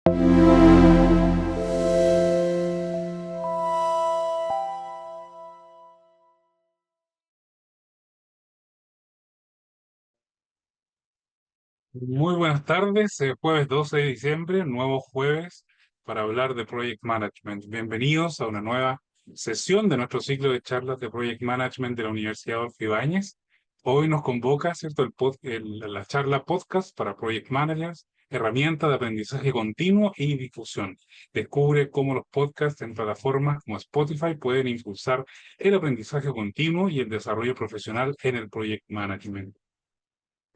Muy buenas tardes, jueves 12 de diciembre, nuevo jueves para hablar de Project Management. Bienvenidos a una nueva sesión de nuestro ciclo de charlas de Project Management de la Universidad Adolfo Ibáñez. Hoy nos convoca, ¿cierto?, la charla podcast para Project Managers, herramienta de aprendizaje continuo y difusión. Descubre cómo los podcasts en plataformas como Spotify pueden impulsar el aprendizaje continuo y el desarrollo profesional en el Project Management.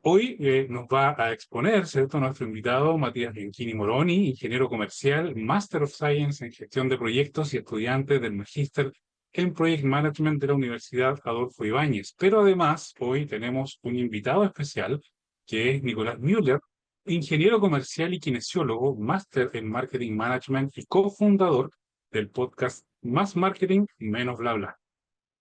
Hoy nos va a exponer, ¿cierto?, nuestro invitado Matías Bianchini Moroni, ingeniero comercial, Master of Science en gestión de proyectos y estudiante del Magíster en Project Management de la Universidad Adolfo Ibáñez. Pero además, hoy tenemos un invitado especial, que es Nicolás Müller, ingeniero comercial y kinesiólogo, Máster en Marketing Management y cofundador del podcast Más Marketing, Menos Bla Bla.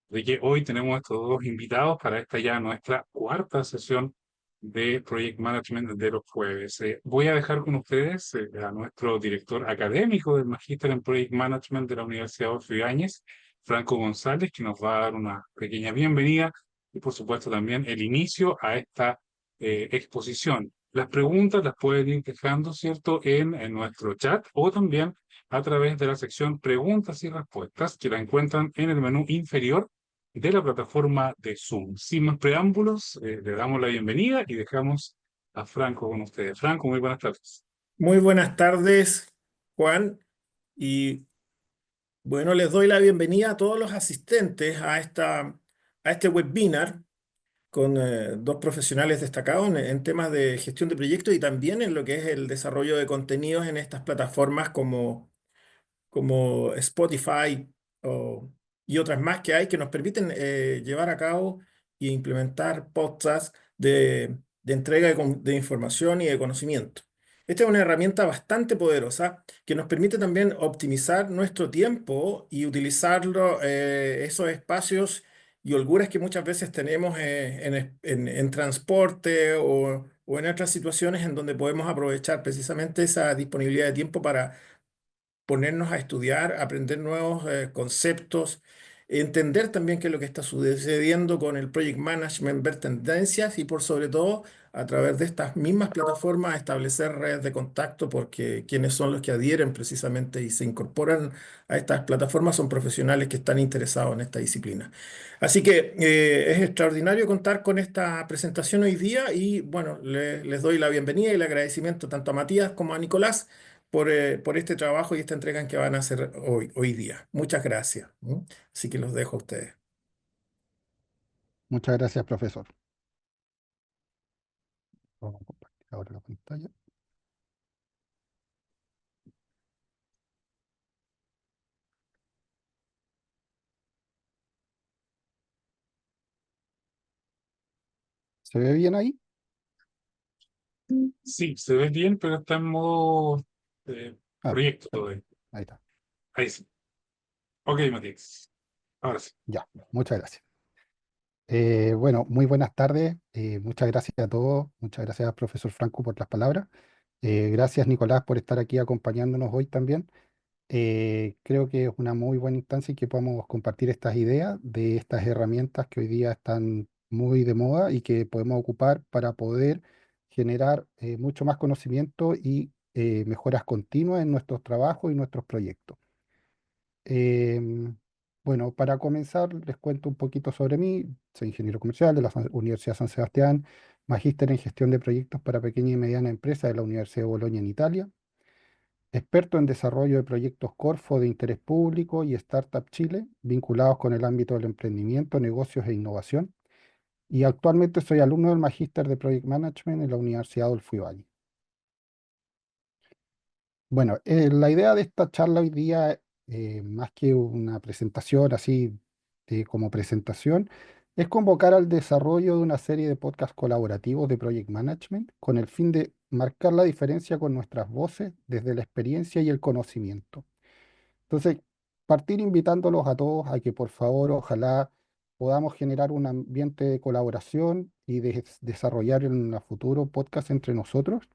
De que hoy tenemos estos dos invitados para esta ya nuestra cuarta sesión de Project Management de los jueves. Voy a dejar con ustedes a nuestro director académico del Magíster en Project Management de la Universidad Adolfo Ibáñez, Franco González, que nos va a dar una pequeña bienvenida y por supuesto también el inicio a esta exposición. Las preguntas las pueden ir dejando, ¿cierto?, en nuestro chat o también a través de la sección preguntas y respuestas que la encuentran en el menú inferior de la plataforma de Zoom. Sin más preámbulos, le damos la bienvenida y dejamos a Franco con ustedes. Franco, muy buenas tardes. Muy buenas tardes, Juan. Y bueno, les doy la bienvenida a todos los asistentes a este webinar con dos profesionales destacados en temas de gestión de proyectos y también en lo que es el desarrollo de contenidos en estas plataformas como Spotify y otras más que hay que nos permiten llevar a cabo e implementar podcasts de entrega de información y de conocimiento. Esta es una herramienta bastante poderosa que nos permite también optimizar nuestro tiempo y utilizarlo, esos espacios y holguras que muchas veces tenemos en transporte o en otras situaciones en donde podemos aprovechar precisamente esa disponibilidad de tiempo para ponernos a estudiar, aprender nuevos conceptos, entender también qué es lo que está sucediendo con el project management, ver tendencias y por sobre todo a través de estas mismas plataformas establecer redes de contacto porque quienes son los que adhieren precisamente y se incorporan a estas plataformas son profesionales que están interesados en esta disciplina. Así que es extraordinario contar con esta presentación hoy día y bueno, les doy la bienvenida y el agradecimiento tanto a Matías como a Nicolás por este trabajo y esta entrega que van a hacer hoy día. Muchas gracias. ¿M? Así que los dejo a ustedes. Muchas gracias, profesor. Vamos a compartir ahora la pantalla. ¿Se ve bien ahí? Sí, se ve bien, pero está en modo Ah, proyecto todavía. ahí está. Ahí sí. Ok, Matías. Ahora sí. Ya, muchas gracias. Bueno, muy buenas tardes. Muchas gracias a todos. Muchas gracias, profesor Franco, por las palabras. Gracias, Nicolás, por estar aquí acompañándonos hoy también. Creo que es una muy buena instancia y que podamos compartir estas ideas de estas herramientas que hoy día están muy de moda y que podemos ocupar para poder generar mucho más conocimiento y mejoras continuas en nuestros trabajos y nuestros proyectos. Em, bueno, para comenzar, les cuento un poquito sobre mí. Soy ingeniero comercial de la Universidad San Sebastián, magíster en gestión de proyectos para pequeña y mediana empresa de la Universidad de Bolonia en Italia, experto en desarrollo de proyectos Corfo de interés público y Startup Chile, vinculados con el ámbito del emprendimiento, negocios e innovación. Y actualmente soy alumno del Magíster de Project Management en la Universidad Adolfo Ibáñez. Bueno, la idea de esta charla hoy día, más que una presentación así como presentación, es convocar al desarrollo de una serie de podcasts colaborativos de Project Management con el fin de marcar la diferencia con nuestras voces desde la experiencia y el conocimiento. Entonces, partir invitándolos a todos a que por favor, ojalá podamos generar un ambiente de colaboración y de desarrollar en el futuro podcast entre nosotros.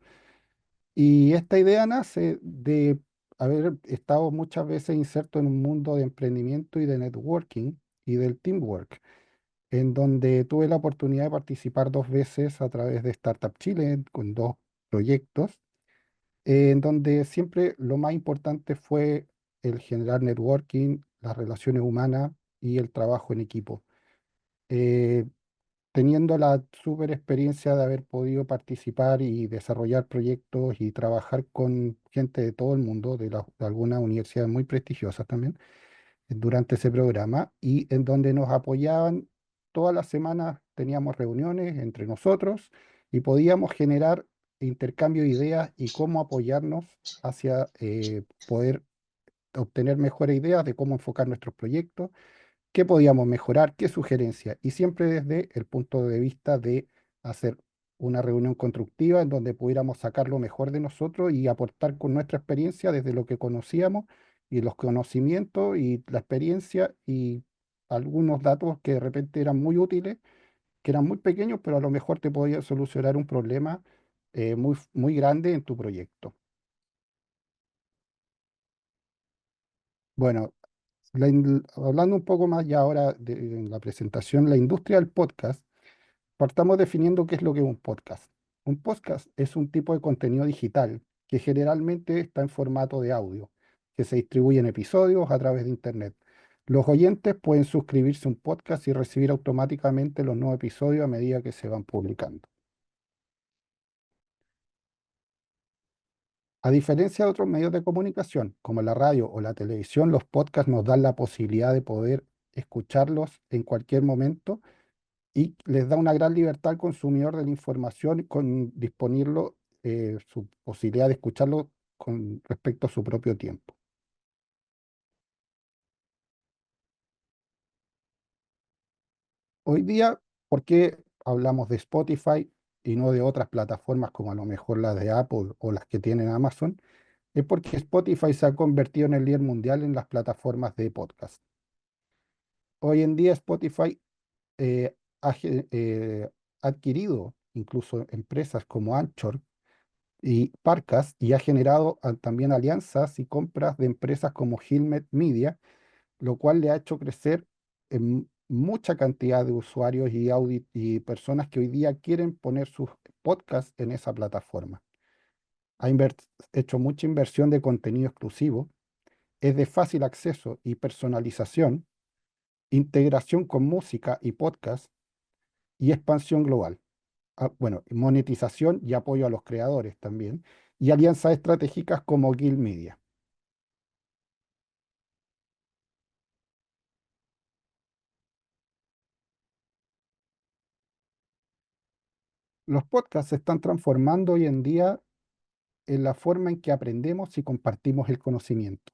Y esta idea nace de haber estado muchas veces inserto en un mundo de emprendimiento y de networking y del teamwork, en donde tuve la oportunidad de participar dos veces a través de Startup Chile con dos proyectos, en donde siempre lo más importante fue el generar networking, las relaciones humanas y el trabajo en equipo. Eh, Teniendo la súper experiencia de haber podido participar y desarrollar proyectos y trabajar con gente de todo el mundo, de algunas universidades muy prestigiosas también, durante ese programa, y en donde nos apoyaban todas las semanas, teníamos reuniones entre nosotros y podíamos generar intercambio de ideas y cómo apoyarnos hacia poder obtener mejores ideas de cómo enfocar nuestros proyectos, qué podíamos mejorar, qué sugerencias, y siempre desde el punto de vista de hacer una reunión constructiva en donde pudiéramos sacar lo mejor de nosotros y aportar con nuestra experiencia desde lo que conocíamos y los conocimientos y la experiencia y algunos datos que de repente eran muy útiles, que eran muy pequeños, pero a lo mejor te podían solucionar un problema muy grande en tu proyecto. Bueno, hablando un poco más ya ahora en la presentación, la industria del podcast. Partamos definiendo qué es lo que es un podcast. Un podcast es un tipo de contenido digital que generalmente está en formato de audio, que se distribuye en episodios a través de Internet. Los oyentes pueden suscribirse a un podcast y recibir automáticamente los nuevos episodios a medida que se van publicando. A diferencia de otros medios de comunicación, como la radio o la televisión, los podcasts nos dan la posibilidad de poder escucharlos en cualquier momento y les da una gran libertad al consumidor de la información con disponerlo, su posibilidad de escucharlo con respecto a su propio tiempo. Hoy día, ¿por qué hablamos de Spotify y no de otras plataformas como a lo mejor las de Apple o las que tienen Amazon? Es porque Spotify se ha convertido en el líder mundial en las plataformas de podcast. Hoy en día Spotify ha adquirido incluso empresas como Anchor y Parcas y ha generado también alianzas y compras de empresas como Gilmet Media, lo cual le ha hecho crecer en mucha cantidad de usuarios y personas que hoy día quieren poner sus podcasts en esa plataforma. Ha hecho mucha inversión de contenido exclusivo, es de fácil acceso y personalización, integración con música y podcast y expansión global. Bueno, monetización y apoyo a los creadores también, y alianzas estratégicas como Guild Media. Los podcasts se están transformando hoy en día en la forma en que aprendemos y compartimos el conocimiento.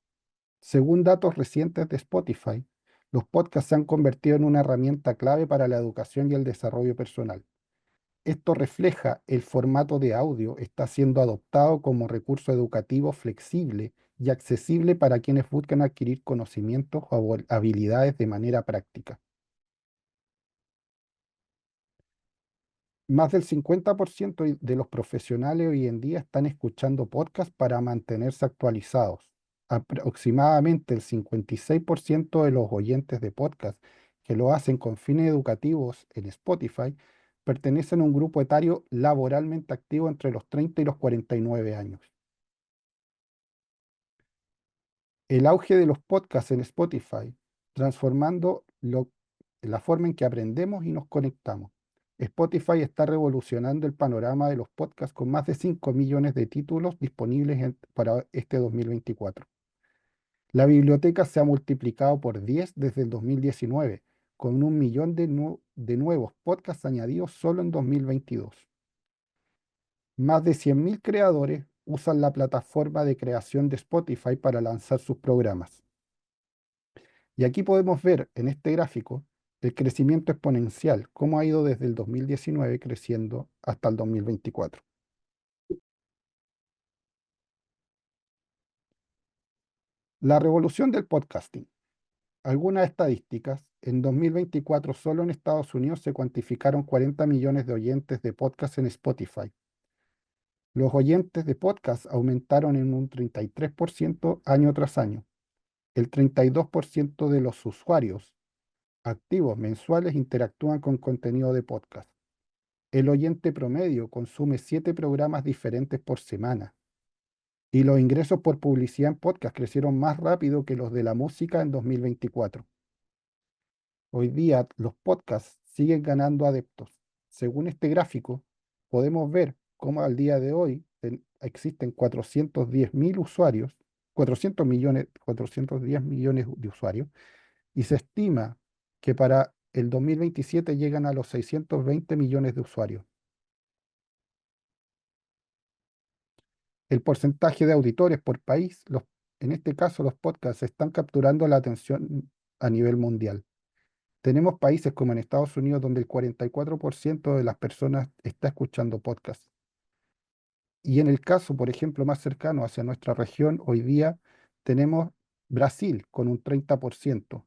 Según datos recientes de Spotify, los podcasts se han convertido en una herramienta clave para la educación y el desarrollo personal. Esto refleja el formato de audio está siendo adoptado como recurso educativo flexible y accesible para quienes buscan adquirir conocimientos o habilidades de manera práctica. Más del 50% de los profesionales hoy en día están escuchando podcasts para mantenerse actualizados. Aproximadamente el 56% de los oyentes de podcast que lo hacen con fines educativos en Spotify pertenecen a un grupo etario laboralmente activo entre los 30 y los 49 años. El auge de los podcasts en Spotify, transformando la forma en que aprendemos y nos conectamos. Spotify está revolucionando el panorama de los podcasts con más de 5 millones de títulos disponibles para este 2024. La biblioteca se ha multiplicado por 10 desde el 2019, con 1 millón de nuevos podcasts añadidos solo en 2022. Más de 100.000 creadores usan la plataforma de creación de Spotify para lanzar sus programas. Y aquí podemos ver en este gráfico el crecimiento exponencial, cómo ha ido desde el 2019 creciendo hasta el 2024. La revolución del podcasting. Algunas estadísticas. En 2024 solo en Estados Unidos se cuantificaron 40 millones de oyentes de podcast en Spotify. Los oyentes de podcast aumentaron en un 33% año tras año. El 32% de los usuarios activos mensuales interactúan con contenido de podcast. El oyente promedio consume 7 programas diferentes por semana. Y los ingresos por publicidad en podcast crecieron más rápido que los de la música en 2024. Hoy día los podcasts siguen ganando adeptos. Según este gráfico, podemos ver cómo al día de hoy existen 410.000 usuarios, 400 millones, 410 millones de usuarios, y se estima que para el 2027 llegan a los 620 millones de usuarios. El porcentaje de auditores por país, en este caso los podcasts, están capturando la atención a nivel mundial. Tenemos países como en Estados Unidos donde el 44% de las personas está escuchando podcasts. Y en el caso, por ejemplo, más cercano hacia nuestra región, hoy día tenemos Brasil con un 30%,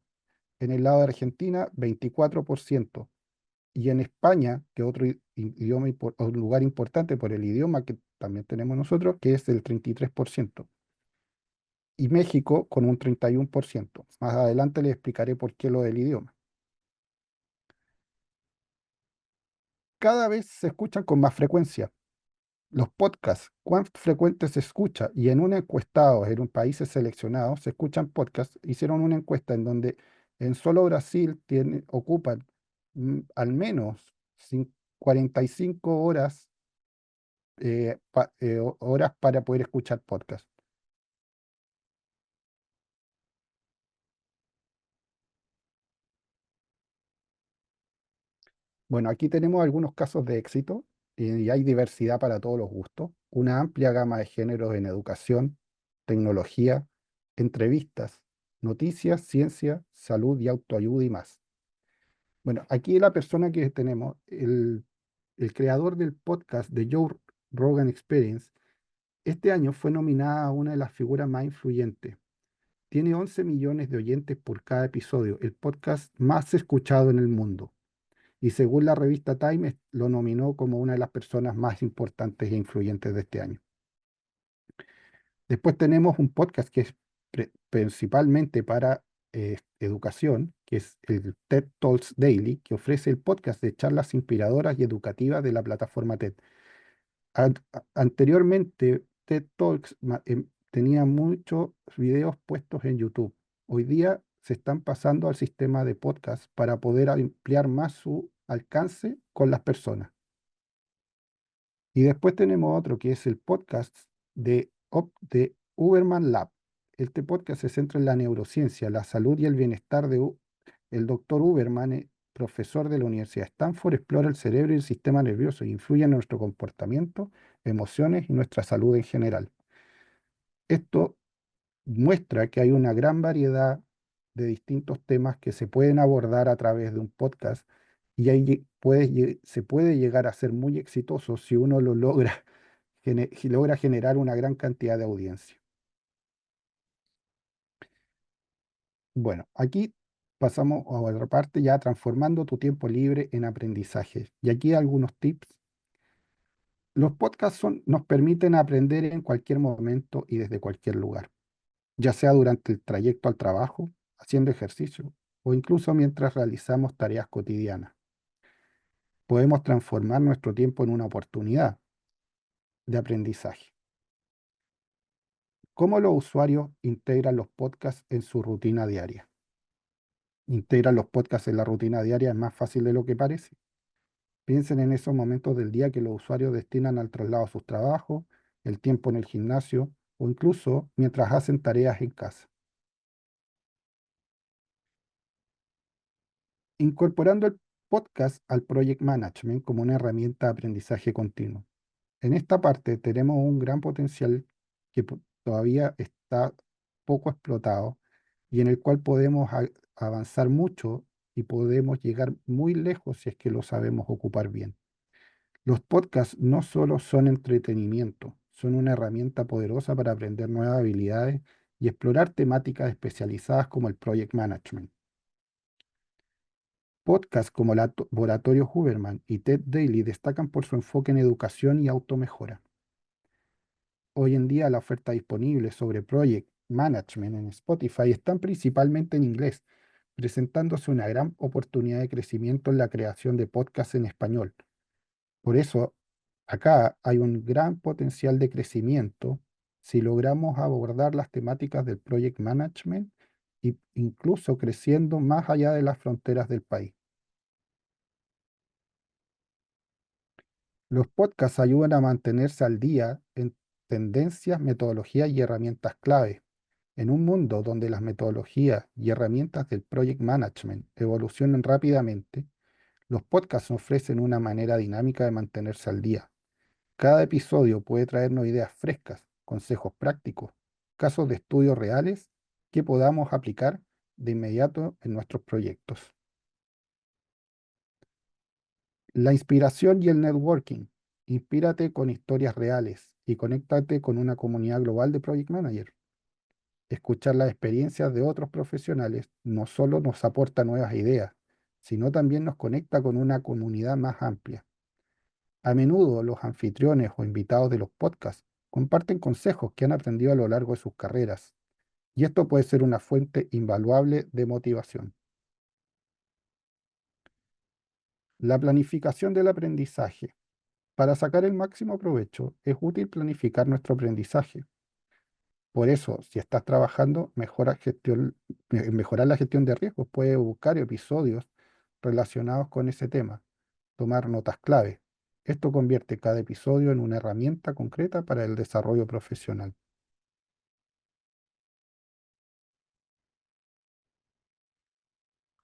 en el lado de Argentina 24%, y en España, que otro idioma, o lugar importante por el idioma que también tenemos nosotros, que es el 33%, y México con un 31%. Más adelante les explicaré por qué lo del idioma. Cada vez se escuchan con más frecuencia. Los podcasts, ¿cuán frecuentes se escucha? Y en un encuestado, en un países seleccionados, se escuchan podcasts. Hicieron una encuesta en donde en solo Brasil ocupan al menos 45 horas, horas para poder escuchar podcasts. Bueno, aquí tenemos algunos casos de éxito y hay diversidad para todos los gustos, una amplia gama de géneros en educación, tecnología, entrevistas, noticias, ciencia, salud y autoayuda y más. Bueno, aquí la persona que tenemos, el creador del podcast de Joe Rogan Experience, este año fue nominada a una de las figuras más influyentes. Tiene 11 millones de oyentes por cada episodio, el podcast más escuchado en el mundo. Y según la revista Time, lo nominó como una de las personas más importantes e influyentes de este año. Después tenemos un podcast que es principalmente para educación, que es el TED Talks Daily, que ofrece el podcast de charlas inspiradoras y educativas de la plataforma TED. Anteriormente, TED Talks tenía muchos videos puestos en YouTube. Hoy día se están pasando al sistema de podcast para poder ampliar más su alcance con las personas. Y después tenemos otro que es el podcast de Uberman Lab. Este podcast se centra en la neurociencia, la salud y el bienestar el doctor Uberman, profesor de la Universidad de Stanford, explora el cerebro y el sistema nervioso e influye en nuestro comportamiento, emociones y nuestra salud en general. Esto muestra que hay una gran variedad de distintos temas que se pueden abordar a través de un podcast y ahí se puede llegar a ser muy exitoso si uno lo logra, si logra generar una gran cantidad de audiencia. Bueno, aquí pasamos a otra parte ya transformando tu tiempo libre en aprendizaje. Y aquí algunos tips. Los podcasts nos permiten aprender en cualquier momento y desde cualquier lugar, ya sea durante el trayecto al trabajo, haciendo ejercicio o incluso mientras realizamos tareas cotidianas. Podemos transformar nuestro tiempo en una oportunidad de aprendizaje. ¿Cómo los usuarios integran los podcasts en su rutina diaria? Integran los podcasts en la rutina diaria es más fácil de lo que parece. Piensen en esos momentos del día que los usuarios destinan al traslado a sus trabajos, el tiempo en el gimnasio o incluso mientras hacen tareas en casa. Incorporando el podcast al Project Management como una herramienta de aprendizaje continuo. En esta parte tenemos un gran potencial que todavía está poco explotado y en el cual podemos avanzar mucho y podemos llegar muy lejos si es que lo sabemos ocupar bien. Los podcasts no solo son entretenimiento, son una herramienta poderosa para aprender nuevas habilidades y explorar temáticas especializadas como el Project Management. Podcasts como Laboratorio Huberman y TED Daily destacan por su enfoque en educación y automejora. Hoy en día la oferta disponible sobre Project Management en Spotify están principalmente en inglés, presentándose una gran oportunidad de crecimiento en la creación de podcasts en español. Por eso, acá hay un gran potencial de crecimiento si logramos abordar las temáticas del Project Management e incluso creciendo más allá de las fronteras del país. Los podcasts ayudan a mantenerse al día en tendencias, metodologías y herramientas clave. En un mundo donde las metodologías y herramientas del Project Management evolucionan rápidamente, los podcasts ofrecen una manera dinámica de mantenerse al día. Cada episodio puede traernos ideas frescas, consejos prácticos, casos de estudios reales que podamos aplicar de inmediato en nuestros proyectos. La inspiración y el networking. Inspírate con historias reales y conéctate con una comunidad global de Project Manager. Escuchar las experiencias de otros profesionales no solo nos aporta nuevas ideas, sino también nos conecta con una comunidad más amplia. A menudo los anfitriones o invitados de los podcasts comparten consejos que han aprendido a lo largo de sus carreras, y esto puede ser una fuente invaluable de motivación. La planificación del aprendizaje. Para sacar el máximo provecho, es útil planificar nuestro aprendizaje. Por eso, si estás trabajando, mejorar la gestión de riesgos. Puedes buscar episodios relacionados con ese tema, tomar notas clave. Esto convierte cada episodio en una herramienta concreta para el desarrollo profesional.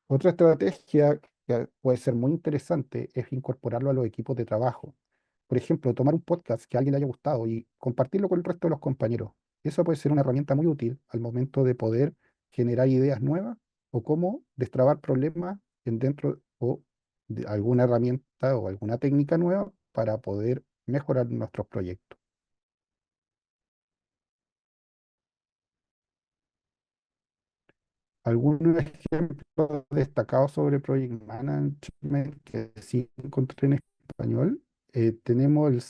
Otra estrategia que puede ser muy interesante es incorporarlo a los equipos de trabajo. Por ejemplo, tomar un podcast que a alguien le haya gustado y compartirlo con el resto de los compañeros. Eso puede ser una herramienta muy útil al momento de poder generar ideas nuevas o cómo destrabar problemas dentro o de alguna herramienta o alguna técnica nueva para poder mejorar nuestros proyectos. Algunos ejemplos destacados sobre Project Management que sí encontré en español, tenemos el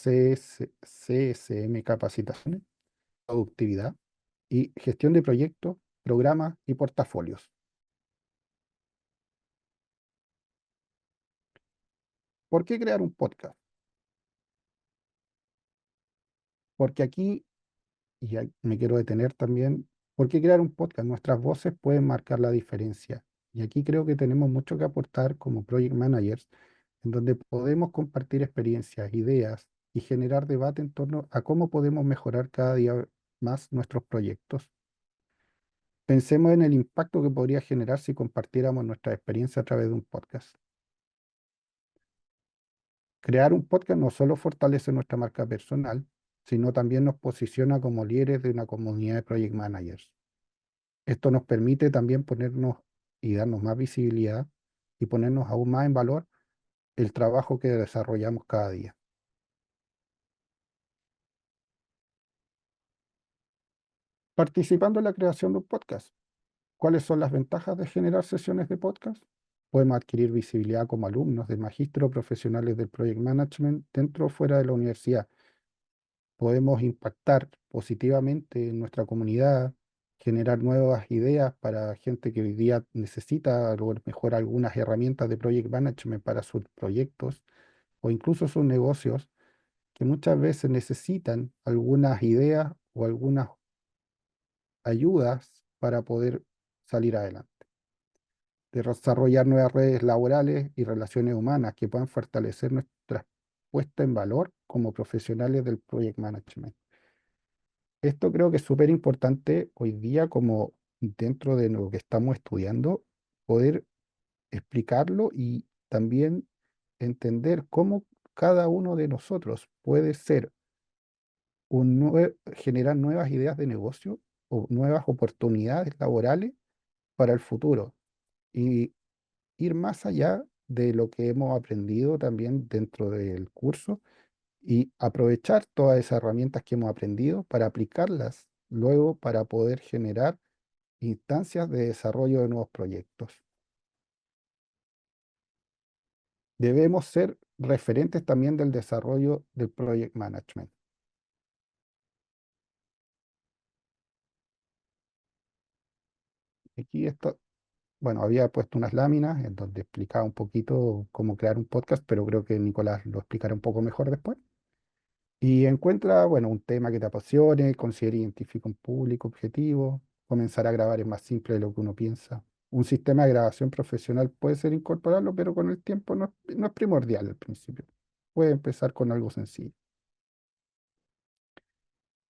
CSM Capacitaciones, Productividad y Gestión de Proyectos, Programas y Portafolios. ¿Por qué crear un podcast? Porque aquí, me quiero detener también, ¿por qué crear un podcast? Nuestras voces pueden marcar la diferencia. Y aquí creo que tenemos mucho que aportar como Project Managers en donde podemos compartir experiencias, ideas y generar debate en torno a cómo podemos mejorar cada día más nuestros proyectos. Pensemos en el impacto que podría generar si compartiéramos nuestra experiencia a través de un podcast. Crear un podcast no solo fortalece nuestra marca personal, sino también nos posiciona como líderes de una comunidad de project managers. Esto nos permite también ponernos y darnos más visibilidad y ponernos aún más en valor el trabajo que desarrollamos cada día. Participando en la creación de un podcast. ¿Cuáles son las ventajas de generar sesiones de podcast? Podemos adquirir visibilidad como alumnos del magíster o profesionales del Project Management dentro o fuera de la universidad. Podemos impactar positivamente en nuestra comunidad, generar nuevas ideas para gente que hoy día necesita a lo mejor algunas herramientas de Project Management para sus proyectos o incluso sus negocios que muchas veces necesitan algunas ideas o algunas ayudas para poder salir adelante. Desarrollar nuevas redes laborales y relaciones humanas que puedan fortalecer nuestra puesta en valor como profesionales del project management. Esto creo que es súper importante hoy día como dentro de lo que estamos estudiando, poder explicarlo y también entender cómo cada uno de nosotros puede ser generar nuevas ideas de negocio o nuevas oportunidades laborales para el futuro y ir más allá de lo que hemos aprendido también dentro del curso y aprovechar todas esas herramientas que hemos aprendido para aplicarlas luego para poder generar instancias de desarrollo de nuevos proyectos. Debemos ser referentes también del desarrollo del project management. Aquí está, bueno, había puesto unas láminas en donde explicaba un poquito cómo crear un podcast, pero creo que Nicolás lo explicará un poco mejor después. Y encuentra, bueno, un tema que te apasione, considera y identifica un público objetivo, comenzar a grabar es más simple de lo que uno piensa. Un sistema de grabación profesional puede ser incorporarlo, pero con el tiempo no es primordial al principio. Puede empezar con algo sencillo.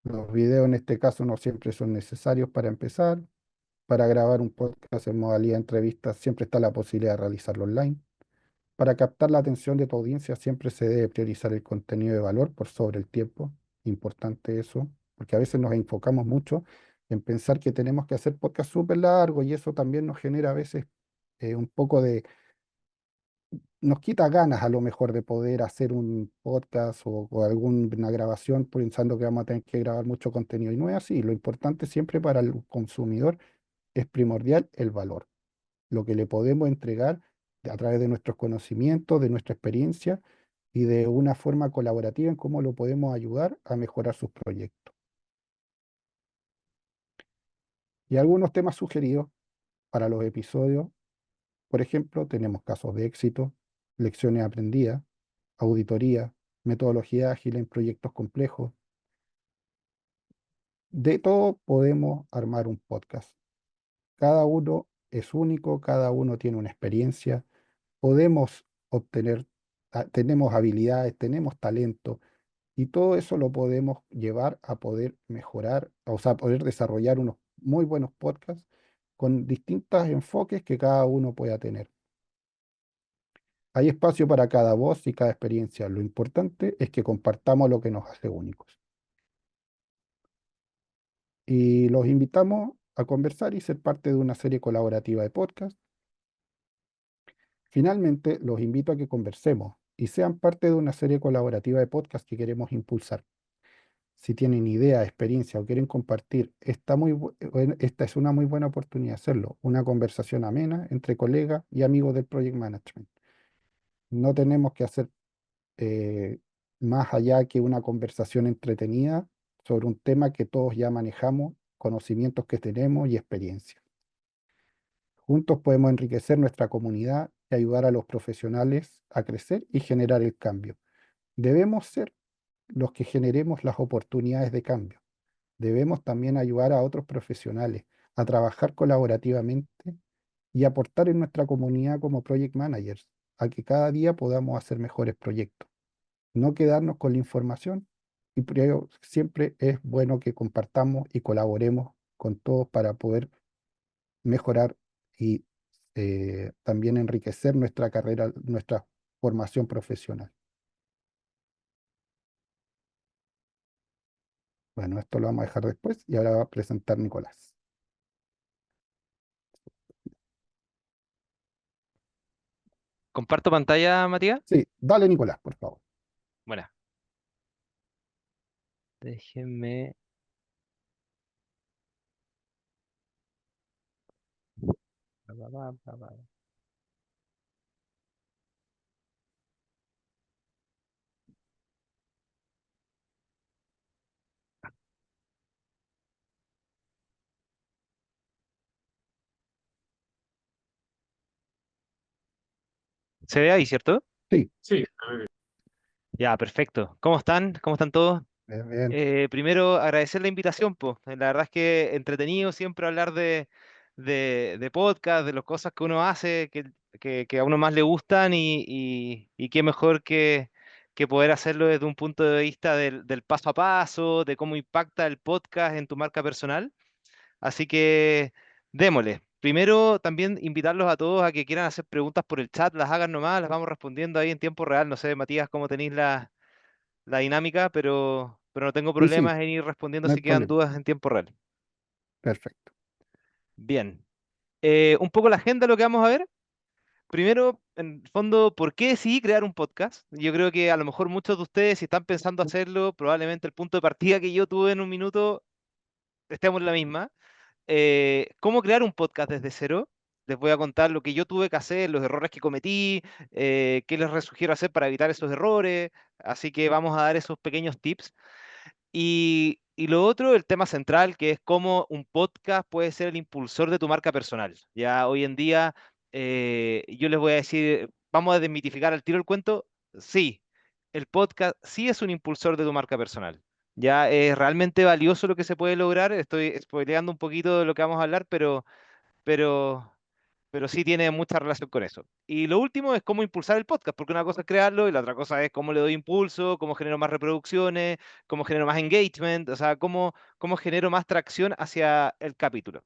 Los videos en este caso no siempre son necesarios para empezar. Para grabar un podcast en modalidad de entrevista siempre está la posibilidad de realizarlo online. Para captar la atención de tu audiencia siempre se debe priorizar el contenido de valor por sobre el tiempo. Importante eso, porque a veces nos enfocamos mucho en pensar que tenemos que hacer podcast súper largos y eso también nos genera a veces un poco de, nos quita ganas a lo mejor de poder hacer un podcast o alguna grabación pensando que vamos a tener que grabar mucho contenido. Y no es así. Lo importante siempre para el consumidor es primordial el valor, lo que le podemos entregar a través de nuestros conocimientos, de nuestra experiencia y de una forma colaborativa en cómo lo podemos ayudar a mejorar sus proyectos. Y algunos temas sugeridos para los episodios, por ejemplo, tenemos casos de éxito, lecciones aprendidas, auditoría, metodología ágil en proyectos complejos. De todo podemos armar un podcast. Cada uno es único, cada uno tiene una experiencia. Podemos obtener, tenemos habilidades, tenemos talento y todo eso lo podemos llevar a poder mejorar, o sea, poder desarrollar unos muy buenos podcasts con distintos enfoques que cada uno pueda tener. Hay espacio para cada voz y cada experiencia. Lo importante es que compartamos lo que nos hace únicos. Y los invitamos a conversar y ser parte de una serie colaborativa de podcast. Finalmente, los invito a que conversemos y sean parte de una serie colaborativa de podcast que queremos impulsar. Si tienen idea, experiencia o quieren compartir, esta es una muy buena oportunidad de hacerlo. Una conversación amena entre colegas y amigos del Project Management. No tenemos que hacer eh, más allá que una conversación entretenida sobre un tema que todos ya manejamos, conocimientos que tenemos y experiencia. Juntos podemos enriquecer nuestra comunidad y ayudar a los profesionales a crecer y generar el cambio. Debemos ser los que generemos las oportunidades de cambio. Debemos también ayudar a otros profesionales a trabajar colaborativamente y aportar en nuestra comunidad como project managers, a que cada día podamos hacer mejores proyectos. No quedarnos con la información y siempre es bueno que compartamos y colaboremos con todos para poder mejorar y también enriquecer nuestra carrera, nuestra formación profesional. Bueno, esto lo vamos a dejar después y ahora va a presentar Nicolás. ¿Comparto pantalla, Matías? Sí, dale Nicolás, por favor. Bueno, déjenme. Pa, pa, pa, pa, pa. ¿Se ve ahí, cierto? Sí, Sí, Ya, perfecto. ¿Cómo están? ¿Cómo están todos? bien, bien. Primero, agradecer la invitación, pues. La verdad es que entretenido siempre hablar de podcast, de las cosas que uno hace, que a uno más le gustan y qué mejor que poder hacerlo desde un punto de vista del paso a paso, de cómo impacta el podcast en tu marca personal. Así que démosle. Primero, también invitarlos a todos a que quieran hacer preguntas por el chat, las hagan nomás, las vamos respondiendo ahí en tiempo real. No sé, Matías, cómo tenéis la dinámica, pero no tengo Sí, sí, problemas en ir respondiendo no hay si quedan problema. dudas en tiempo real. Perfecto. Bien. Un poco la agenda, lo que vamos a ver. Primero, en el fondo, ¿por qué decidí crear un podcast? Yo creo que a lo mejor muchos de ustedes, si están pensando hacerlo, probablemente el punto de partida que yo tuve en un minuto, estemos en la misma. Cómo crear un podcast desde cero. Les voy a contar lo que yo tuve que hacer, los errores que cometí, qué les sugiero hacer para evitar esos errores. Así que vamos a dar esos pequeños tips. Y lo otro, el tema central, que es cómo un podcast puede ser el impulsor de tu marca personal. Ya hoy en día, yo les voy a decir, vamos a desmitificar al tiro el cuento. Sí, el podcast sí es un impulsor de tu marca personal. Ya es realmente valioso lo que se puede lograr. Estoy spoileando un poquito de lo que vamos a hablar, pero, pero sí tiene mucha relación con eso. Y lo último es cómo impulsar el podcast, porque una cosa es crearlo y la otra cosa es cómo le doy impulso, cómo genero más reproducciones, cómo genero más engagement, o sea, cómo genero más tracción hacia el capítulo.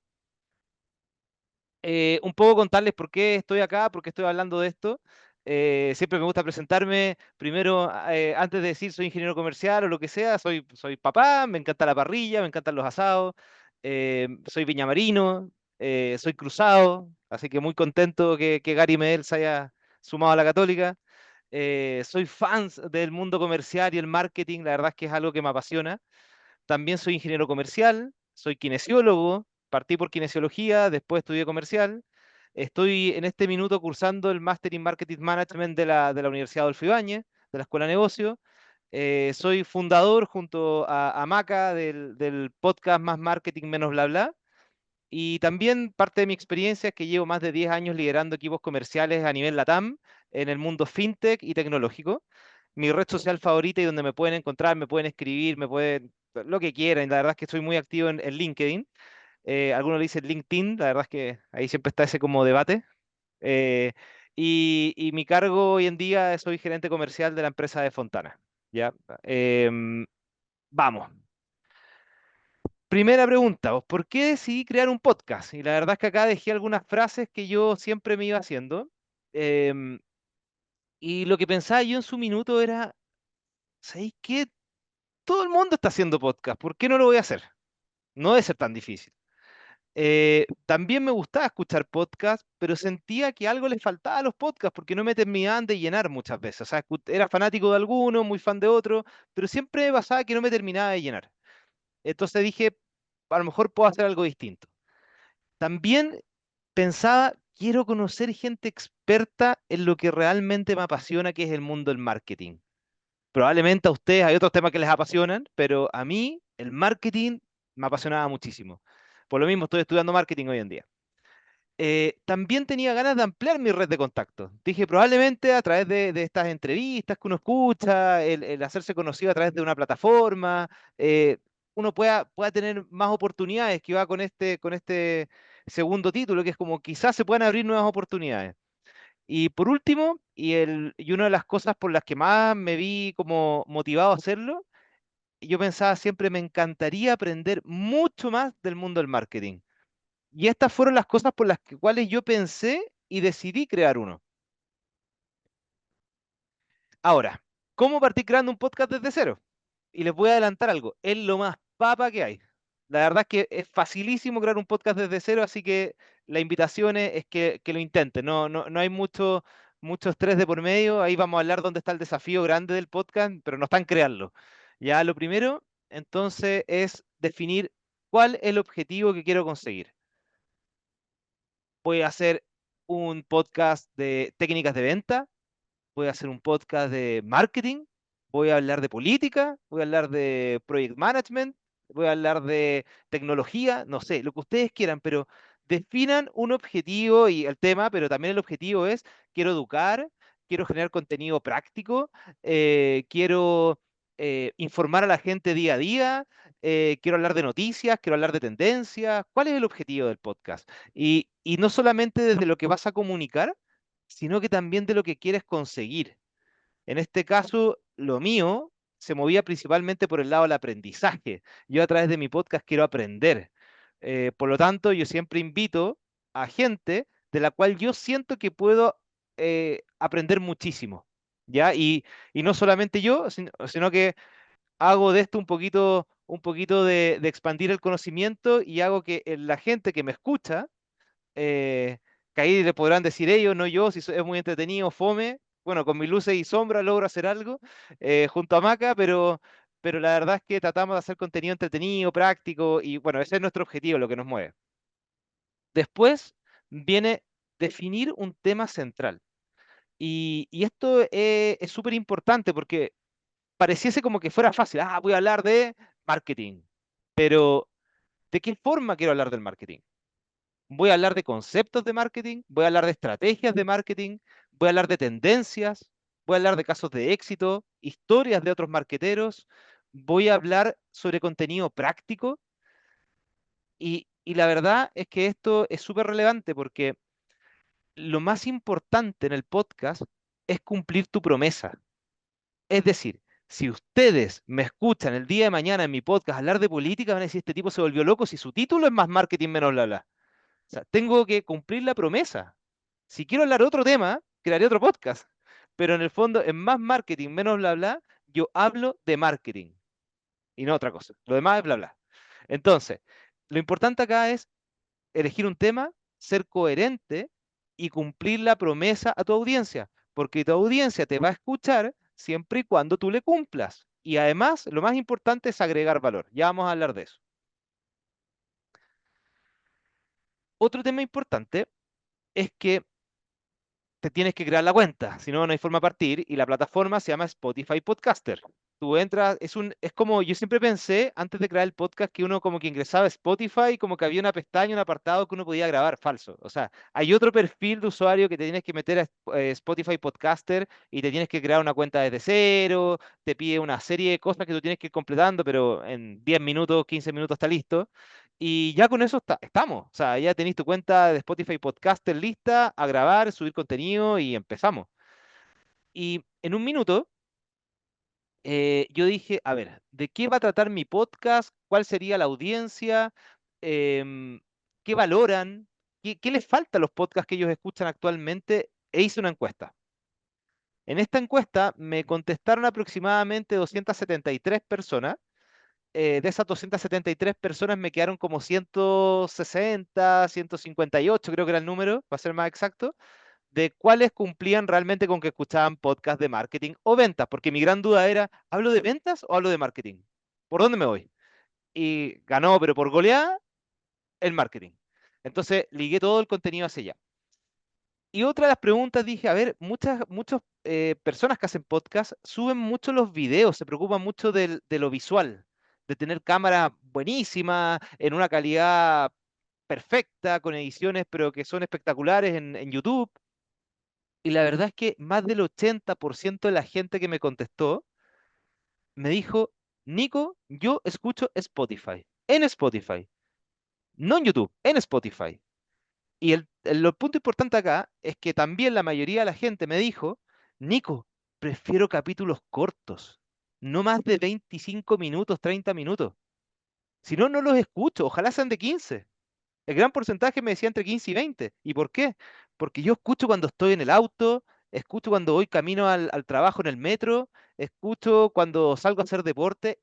Un poco contarles por qué estoy acá, por qué estoy hablando de esto. Siempre me gusta presentarme. Primero, antes de decir soy ingeniero comercial o lo que sea, soy papá, me encanta la parrilla, me encantan los asados, soy viñamarino, soy cruzado, así que muy contento que Gary Medel se haya sumado a la Católica. Soy fan del mundo comercial y el marketing, la verdad es que es algo que me apasiona. También soy ingeniero comercial, soy kinesiólogo, partí por kinesiología, después estudié comercial. Estoy en este minuto cursando el Máster in Marketing Management de la Universidad Adolfo Ibáñez, de la Escuela de Negocio. Soy fundador junto a Maca del podcast Más Marketing Menos Bla Bla. Y también parte de mi experiencia es que llevo más de 10 años liderando equipos comerciales a nivel LATAM en el mundo fintech y tecnológico. Mi red social favorita y donde me pueden encontrar, me pueden escribir, me pueden lo que quieran. La verdad es que estoy muy activo en LinkedIn. Algunos le dicen LinkedIn, la verdad es que ahí siempre está ese como debate. Eh, y mi cargo hoy en día soy gerente comercial de la empresa de Fontana. ¿Ya? Em, Vamos. Primera pregunta, ¿vos ¿por qué decidí crear un podcast? Y la verdad es que acá dejé algunas frases que yo siempre me iba haciendo. Em, y lo que pensaba yo en su minuto era, ¿sabéis qué? Todo el mundo está haciendo podcast, ¿por qué no lo voy a hacer? No debe ser tan difícil. También me gustaba escuchar podcasts, pero sentía que algo les faltaba a los podcasts porque no me terminaban de llenar muchas veces. O sea, era fanático de alguno, muy fan de otro, pero siempre me pasaba que no me terminaba de llenar. Entonces dije, a lo mejor puedo hacer algo distinto. También pensaba, quiero conocer gente experta en lo que realmente me apasiona, que es el mundo del marketing. Probablemente a ustedes hay otros temas que les apasionan, pero a mí el marketing me apasionaba muchísimo. Por lo mismo estoy estudiando marketing hoy en día. También tenía ganas de ampliar mi red de contactos. Dije, probablemente a través de estas entrevistas que uno escucha, el hacerse conocido a través de una plataforma, eh, uno pueda tener más oportunidades que va con este segundo título, que es como quizás se puedan abrir nuevas oportunidades. Y por último, y una de las cosas por las que más me vi como motivado a hacerlo, yo pensaba siempre, me encantaría aprender mucho más del mundo del marketing. Y estas fueron las cosas por las cuales yo pensé y decidí crear uno. Ahora, ¿cómo partí creando un podcast desde cero? Y les voy a adelantar algo, es lo más papa que hay. La verdad es que es facilísimo crear un podcast desde cero, así que la invitación es que lo intenten. No hay mucho estrés de por medio. Ahí vamos a hablar dónde está el desafío grande del podcast, pero no está en crearlo. Ya lo primero, entonces, es definir cuál es el objetivo que quiero conseguir. Voy a hacer un podcast de técnicas de venta, voy a hacer un podcast de marketing, voy a hablar de política, voy a hablar de project management, voy a hablar de tecnología, no sé, lo que ustedes quieran, pero definan un objetivo y el tema, pero también el objetivo es, quiero educar, quiero generar contenido práctico, quiero informar a la gente día a día, quiero hablar de noticias, quiero hablar de tendencias. ¿Cuál es el objetivo del podcast? Y no solamente desde lo que vas a comunicar, sino que también de lo que quieres conseguir. En este caso, lo mío se movía principalmente por el lado del aprendizaje. Yo a través de mi podcast quiero aprender. Por lo tanto, yo siempre invito a gente de la cual yo siento que puedo aprender muchísimo. ¿Ya? Y no solamente yo, sino que hago de esto un poquito de expandir el conocimiento y hago que la gente que me escucha eh, que ahí le podrán decir ellos, no yo, si es muy entretenido, fome. Bueno, con mis luces y sombras logro hacer algo junto a Maca, pero la verdad es que tratamos de hacer contenido entretenido, práctico, y bueno, ese es nuestro objetivo, lo que nos mueve. Después viene definir un tema central. Y esto es súper importante porque pareciese como que fuera fácil. Ah, voy a hablar de marketing, pero ¿de qué forma quiero hablar del marketing? Voy a hablar de conceptos de marketing, voy a hablar de estrategias de marketing, voy a hablar de tendencias, voy a hablar de casos de éxito, historias de otros marketeros, voy a hablar sobre contenido práctico y la verdad es que esto es súper relevante porque lo más importante en el podcast es cumplir tu promesa. Es decir, si ustedes me escuchan el día de mañana en mi podcast hablar de política, van a decir, este tipo se volvió loco si su título es más marketing menos bla bla. O sea, tengo que cumplir la promesa. Si quiero hablar de otro tema, crearé otro podcast. Pero en el fondo, en más marketing menos bla bla, yo hablo de marketing y no otra cosa. Lo demás es bla bla. Entonces, lo importante acá es elegir un tema, ser coherente y cumplir la promesa a tu audiencia, porque tu audiencia te va a escuchar siempre y cuando tú le cumplas. Y además, lo más importante es agregar valor. Ya vamos a hablar de eso. Otro tema importante es que te tienes que crear la cuenta, si no, no hay forma de partir, y la plataforma se llama Spotify Podcaster. Tú entras, es como, yo siempre pensé, antes de crear el podcast, que uno como que ingresaba a Spotify y como que había una pestaña, un apartado que uno podía grabar, falso. O sea, hay otro perfil de usuario que te tienes que meter a Spotify Podcaster y te tienes que crear una cuenta desde cero, te pide una serie de cosas que tú tienes que ir completando, pero en 10 minutos, 15 minutos está listo. Y ya con eso estamos. O sea, ya tenéis tu cuenta de Spotify Podcaster lista a grabar, subir contenido y empezamos. Y en un minuto, yo dije, a ver, ¿de qué va a tratar mi podcast? ¿Cuál sería la audiencia? Em, ¿Qué valoran? ¿Qué les falta a los podcasts que ellos escuchan actualmente? E hice una encuesta. En esta encuesta me contestaron aproximadamente 273 personas. De esas 273 personas me quedaron como 160, 158, creo que era el número, para ser más exacto, de cuáles cumplían realmente con que escuchaban podcast de marketing o ventas, porque mi gran duda era, ¿hablo de ventas o hablo de marketing? ¿Por dónde me voy? Y ganó, pero por goleada, el marketing. Entonces, ligué todo el contenido hacia allá. Y otra de las preguntas dije, a ver, muchas personas que hacen podcast suben mucho los videos, se preocupan mucho de lo visual, de tener cámara buenísima, en una calidad perfecta, con ediciones, pero que son espectaculares en YouTube. Y la verdad es que más del 80% de la gente que me contestó me dijo, Nico, yo escucho Spotify, en Spotify, no en YouTube, en Spotify. Y el punto importante acá es que también la mayoría de la gente me dijo, Nico, prefiero capítulos cortos, no más de 25 minutos, 30 minutos. Si no, no los escucho, ojalá sean de 15. El gran porcentaje me decía entre 15 y 20. ¿Y por qué? Porque yo escucho cuando estoy en el auto, escucho cuando voy camino al trabajo en el metro, escucho cuando salgo a hacer deporte.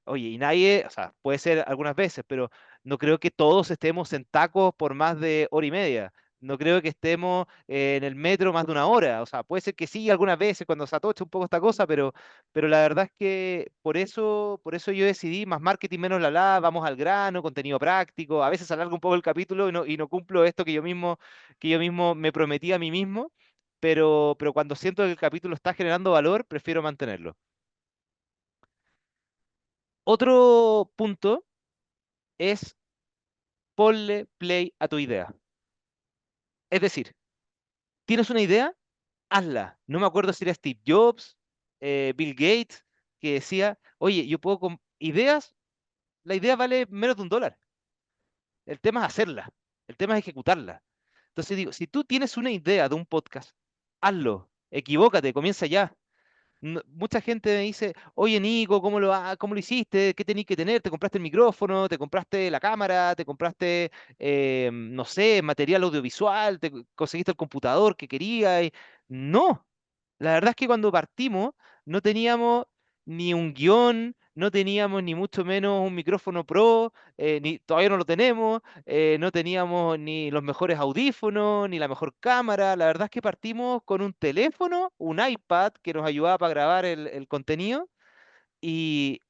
Oye, y nadie, o sea, puede ser algunas veces, pero no creo que todos estemos en tacos por más de hora y media. No creo que estemos en el metro más de una hora. O sea, puede ser que sí algunas veces cuando se atocha un poco esta cosa, pero la verdad es que por eso yo decidí más marketing, menos la, vamos al grano, contenido práctico. A veces alargo un poco el capítulo y no cumplo esto que yo mismo me prometí a mí mismo, pero cuando siento que el capítulo está generando valor, prefiero mantenerlo. Otro punto es ponle play a tu idea. Es decir, ¿tienes una idea? Hazla. No me acuerdo si era Steve Jobs, Bill Gates, que decía, oye, yo puedo con ideas, la idea vale menos de $1. El tema es hacerla, el tema es ejecutarla. Entonces digo, si tú tienes una idea de un podcast, hazlo, equivócate, comienza ya. Mucha gente me dice, oye Nico, ¿cómo lo hiciste? ¿Qué tenías que tener? ¿Te compraste el micrófono? ¿Te compraste la cámara? ¿Te compraste, no sé, material audiovisual? ¿Conseguiste el computador que querías? No, la verdad es que cuando partimos no teníamos ni un guión, no teníamos ni mucho menos un micrófono pro, todavía no lo tenemos, no teníamos ni los mejores audífonos, ni la mejor cámara. La verdad es que partimos con un teléfono, un iPad que nos ayudaba para grabar el contenido y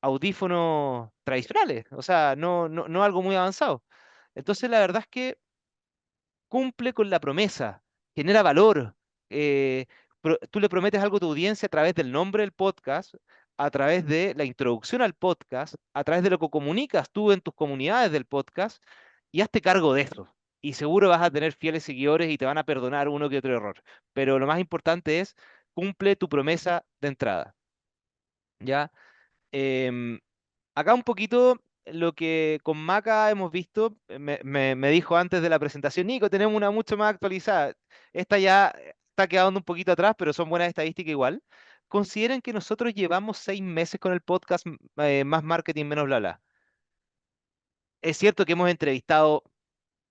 audífonos tradicionales, o sea, no algo muy avanzado. Entonces la verdad es que cumple con la promesa, genera valor. Tú le prometes algo a tu audiencia a través del nombre del podcast, a través de la introducción al podcast, a través de lo que comunicas tú en tus comunidades del podcast, y hazte cargo de eso. Y seguro vas a tener fieles seguidores y te van a perdonar uno que otro error. Pero lo más importante es, cumple tu promesa de entrada. ¿Ya? Em, Acá un poquito lo que con Maca hemos visto, me dijo antes de la presentación, Nico, tenemos una mucho más actualizada. Esta ya está quedando un poquito atrás, pero son buenas estadísticas igual. Consideren que nosotros llevamos 6 meses con el podcast Más Marketing, Menos Bla Bla. Es cierto que hemos entrevistado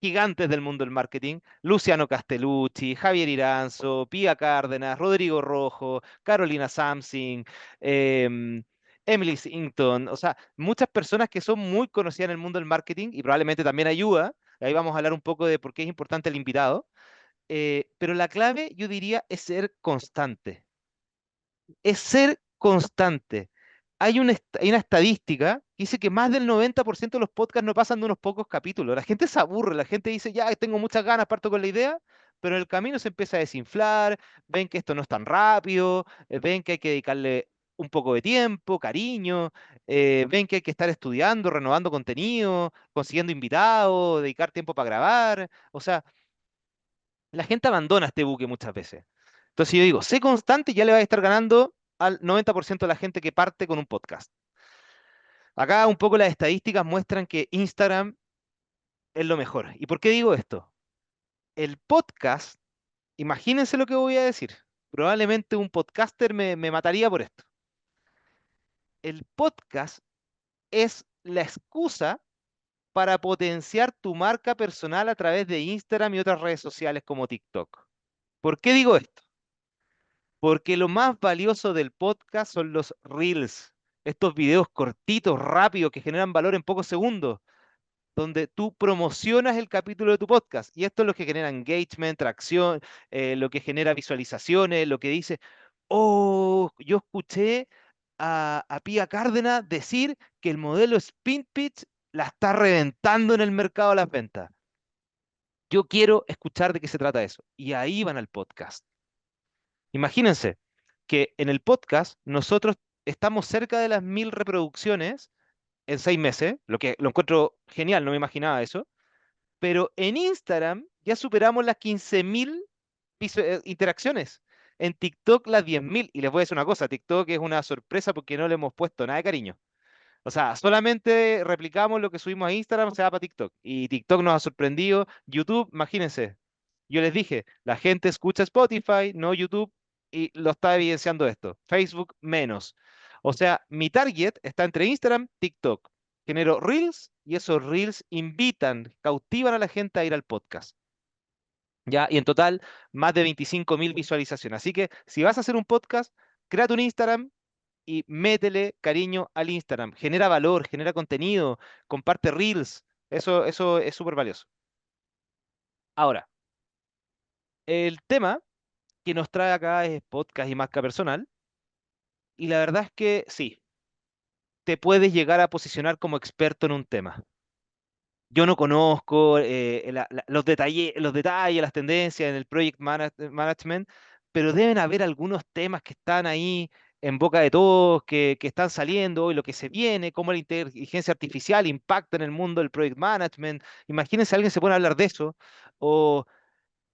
gigantes del mundo del marketing, Luciano Castellucci, Javier Iranzo, Pía Cárdenas, Rodrigo Rojo, Carolina Samsing, em, Emily Sington, o sea, muchas personas que son muy conocidas en el mundo del marketing y probablemente también ayuda. Ahí vamos a hablar un poco de por qué es importante el invitado. Pero la clave, yo diría, es ser constante. Es ser constante. Hay una estadística que dice que más del 90% de los podcasts no pasan de unos pocos capítulos. La gente se aburre, la gente dice, ya tengo muchas ganas, parto con la idea, pero en el camino se empieza a desinflar, ven que esto no es tan rápido, ven que hay que dedicarle un poco de tiempo, cariño, ven que hay que estar estudiando, renovando contenido, consiguiendo invitados, dedicar tiempo para grabar. O sea, la gente abandona este buque muchas veces. Entonces yo digo, sé constante y ya le va a estar ganando al 90% de la gente que parte con un podcast. Acá un poco las estadísticas muestran que Instagram es lo mejor. ¿Y por qué digo esto? El podcast, imagínense lo que voy a decir. Probablemente un podcaster me mataría por esto. El podcast es la excusa para potenciar tu marca personal a través de Instagram y otras redes sociales como TikTok. ¿Por qué digo esto? Porque lo más valioso del podcast son los reels, estos videos cortitos, rápidos, que generan valor en pocos segundos, donde tú promocionas el capítulo de tu podcast. Y esto es lo que genera engagement, tracción, lo que genera visualizaciones, lo que dice, oh, yo escuché a Pía Cárdenas decir que el modelo Spin Pitch la está reventando en el mercado de las ventas. Yo quiero escuchar de qué se trata eso. Y ahí van al podcast. Imagínense que en el podcast nosotros estamos cerca de las 1000 reproducciones en 6 meses, lo que lo encuentro genial, no me imaginaba eso, pero en Instagram ya superamos las 15.000 interacciones. En TikTok las 10.000. Y les voy a decir una cosa, TikTok es una sorpresa porque no le hemos puesto nada de cariño. O sea, solamente replicamos lo que subimos a Instagram, se va para TikTok. Y TikTok nos ha sorprendido. YouTube, imagínense. Yo les dije, la gente escucha Spotify, no YouTube, y lo está evidenciando esto. Facebook menos. O sea, mi target está entre Instagram, TikTok. Genero Reels y esos Reels invitan, cautivan a la gente a ir al podcast. ¿Ya? Y en total, más de 25.000 visualizaciones. Así que si vas a hacer un podcast, créate un Instagram y métele cariño al Instagram. Genera valor, genera contenido, comparte Reels. Eso es súper valioso. Ahora, el tema que nos trae acá es podcast y marca personal. Y la verdad es que sí, te puedes llegar a posicionar como experto en un tema. Yo no conozco los detalles, las tendencias en el management, pero deben haber algunos temas que están ahí en boca de todos, que están saliendo y lo que se viene, cómo la inteligencia artificial impacta en el mundo del project management. Imagínense alguien se pone a hablar de eso, o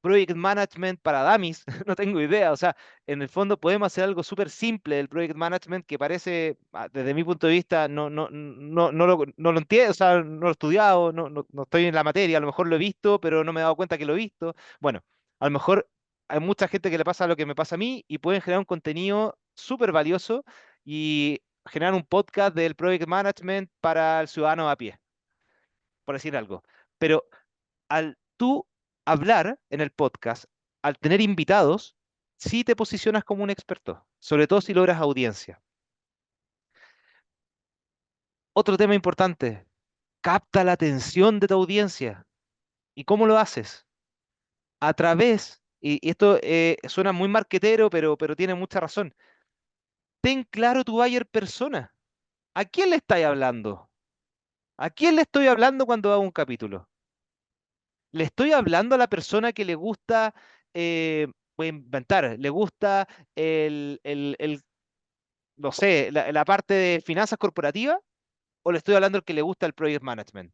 Project Management para dummies, no tengo idea. O sea, en el fondo podemos hacer algo súper simple del Project Management que parece, desde mi punto de vista, no lo entiendo, o sea, no lo he estudiado, no estoy en la materia, a lo mejor lo he visto, pero no me he dado cuenta que lo he visto. Bueno, a lo mejor hay mucha gente que le pasa lo que me pasa a mí y pueden generar un contenido súper valioso y generar un podcast del Project Management para el ciudadano a pie, por decir algo. Pero al tú hablar en el podcast, al tener invitados, sí te posicionas como un experto, sobre todo si logras audiencia. Otro tema importante, capta la atención de tu audiencia. ¿Y cómo lo haces? A través, y esto suena muy marquetero, pero tiene mucha razón, ten claro tu buyer persona. ¿A quién le estáis hablando? ¿A quién le estoy hablando cuando hago un capítulo? Le estoy hablando a la persona que le gusta, voy a inventar, le gusta el no sé, la parte de finanzas corporativas o le estoy hablando al que le gusta el project management?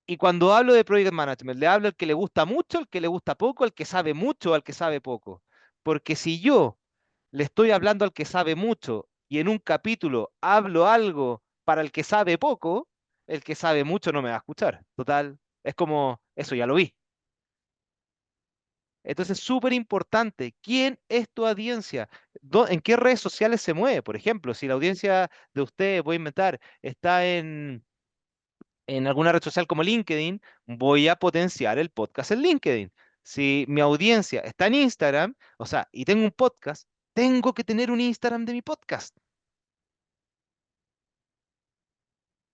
Y cuando hablo de project management, le hablo al que le gusta mucho, al que le gusta poco, al que sabe mucho, al que sabe poco. Porque si yo le estoy hablando al que sabe mucho y en un capítulo hablo algo para el que sabe poco, el que sabe mucho no me va a escuchar. Total, es como, eso ya lo vi. Entonces, súper importante, ¿quién es tu audiencia? ¿En qué redes sociales se mueve? Por ejemplo, si la audiencia de ustedes, voy a inventar, está en alguna red social como LinkedIn, voy a potenciar el podcast en LinkedIn. Si mi audiencia está en Instagram, o sea, y tengo un podcast, tengo que tener un Instagram de mi podcast.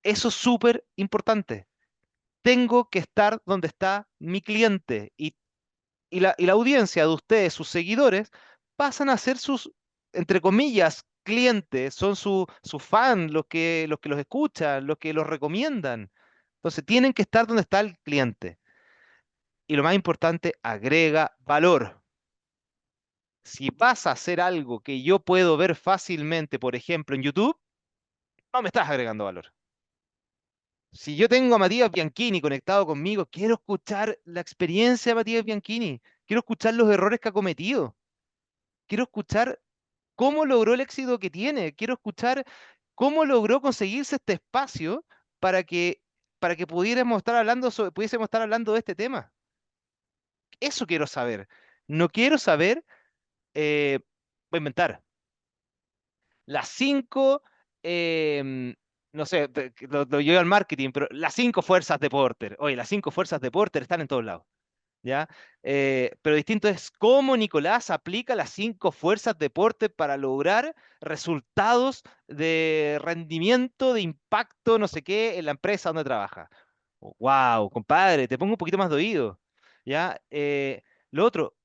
Eso es súper importante. Tengo que estar donde está mi cliente y la audiencia de ustedes, sus seguidores, pasan a ser sus, entre comillas, clientes, son su fan, los que los escuchan, los que los recomiendan. Entonces, tienen que estar donde está el cliente. Y lo más importante, agrega valor. Si vas a hacer algo que yo puedo ver fácilmente, por ejemplo, en YouTube, no me estás agregando valor. Si yo tengo a Matías Bianchini conectado conmigo, quiero escuchar la experiencia de Matías Bianchini, quiero escuchar los errores que ha cometido, quiero escuchar cómo logró el éxito que tiene, quiero escuchar cómo logró conseguirse este espacio para que, para que pudiésemos estar hablando de este tema. Eso quiero saber. No quiero saber, voy a inventar, las cinco, em, no sé, lo llevo al marketing, pero las cinco fuerzas de Porter. Oye, las cinco fuerzas de Porter están en todos lados, ¿ya? Pero distinto es cómo Nicolás aplica las cinco fuerzas de Porter para lograr resultados de rendimiento, de impacto, no sé qué, en la empresa donde trabaja. Wow, compadre, te pongo un poquito más de oído, ¿ya? Lo otro,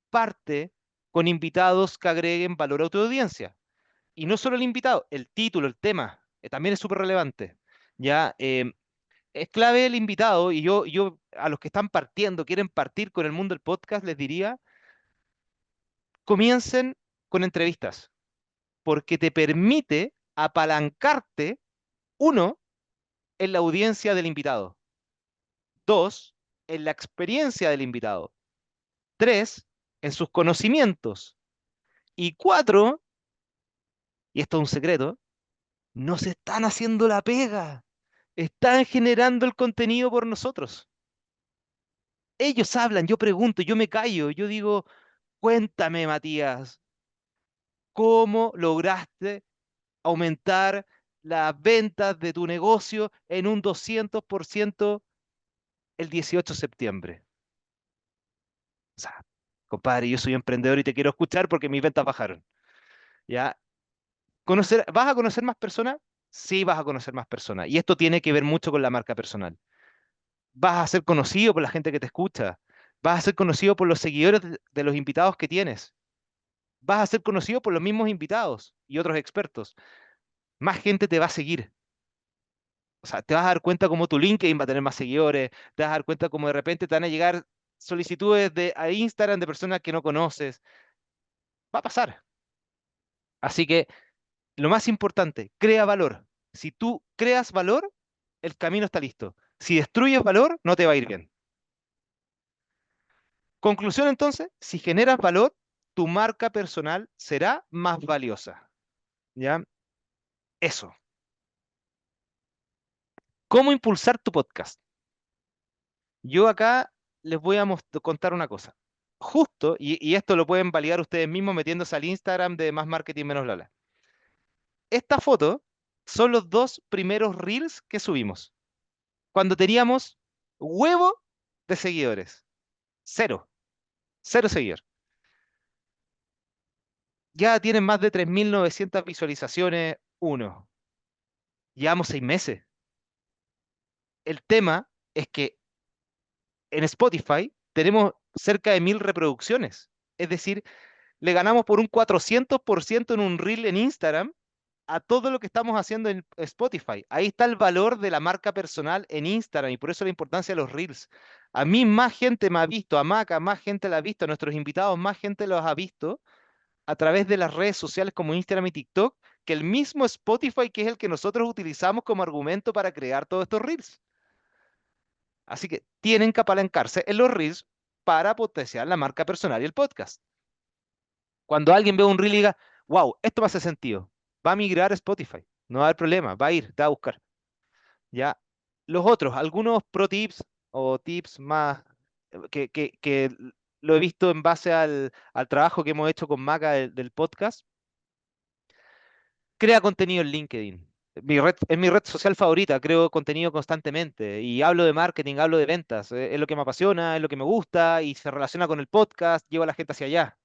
parte con invitados que agreguen valor a tu audiencia. Y no solo el invitado, el título, el tema, también es súper relevante. Ya, es clave el invitado y yo a los que están partiendo, quieren partir con el mundo del podcast, les diría, comiencen con entrevistas, porque te permite apalancarte, uno, en la audiencia del invitado, dos, en la experiencia del invitado, tres, en sus conocimientos y cuatro, y esto es un secreto, no se están haciendo la pega. Están generando el contenido por nosotros. Ellos hablan, yo pregunto, yo me callo, yo digo, cuéntame, Matías, ¿cómo lograste aumentar las ventas de tu negocio en un 200% el 18 de septiembre? O sea, compadre, yo soy emprendedor y te quiero escuchar porque mis ventas bajaron. ¿Ya? ¿Vas a conocer más personas? Sí, vas a conocer más personas. Y esto tiene que ver mucho con la marca personal. Vas a ser conocido por la gente que te escucha, vas a ser conocido por los seguidores de los invitados que tienes, vas a ser conocido por los mismos invitados y otros expertos. Más gente te va a seguir. O sea, te vas a dar cuenta cómo tu LinkedIn va a tener más seguidores, te vas a dar cuenta cómo de repente te van a llegar solicitudes a Instagram de personas que no conoces. Va a pasar. Así que lo más importante, crea valor. Si tú creas valor, el camino está listo. Si destruyes valor, no te va a ir bien. Conclusión entonces, si generas valor, tu marca personal será más valiosa. ¿Ya? Eso. ¿Cómo impulsar tu podcast? Yo acá les voy a contar una cosa. Justo, y esto lo pueden validar ustedes mismos metiéndose al Instagram de Más Marketing Menos Lala. Esta foto son los dos primeros reels que subimos. Cuando teníamos huevo de seguidores. Cero. Cero seguidores. Ya tienen más de 3.900 visualizaciones uno. Llevamos 6 meses. El tema es que en Spotify tenemos cerca de 1.000 reproducciones. Es decir, le ganamos por un 400% en un reel en Instagram a todo lo que estamos haciendo en Spotify. Ahí está el valor de la marca personal en Instagram y por eso la importancia de los reels. A mí más gente me ha visto, a Maca más gente la ha visto, a nuestros invitados más gente los ha visto a través de las redes sociales como Instagram y TikTok que el mismo Spotify, que es el que nosotros utilizamos como argumento para crear todos estos reels. Así que tienen que apalancarse en los reels para potenciar la marca personal y el podcast. Cuando alguien ve un reel y diga, wow, esto me hace sentido, va a migrar a Spotify, no va a haber problema, va a ir, te va a buscar. Ya, los otros, algunos pro tips o tips más que lo he visto en base al trabajo que hemos hecho con Maca del podcast. Crea contenido en LinkedIn. Es mi red social favorita, creo contenido constantemente y hablo de marketing, hablo de ventas, es lo que me apasiona, es lo que me gusta y se relaciona con el podcast, llevo a la gente hacia allá.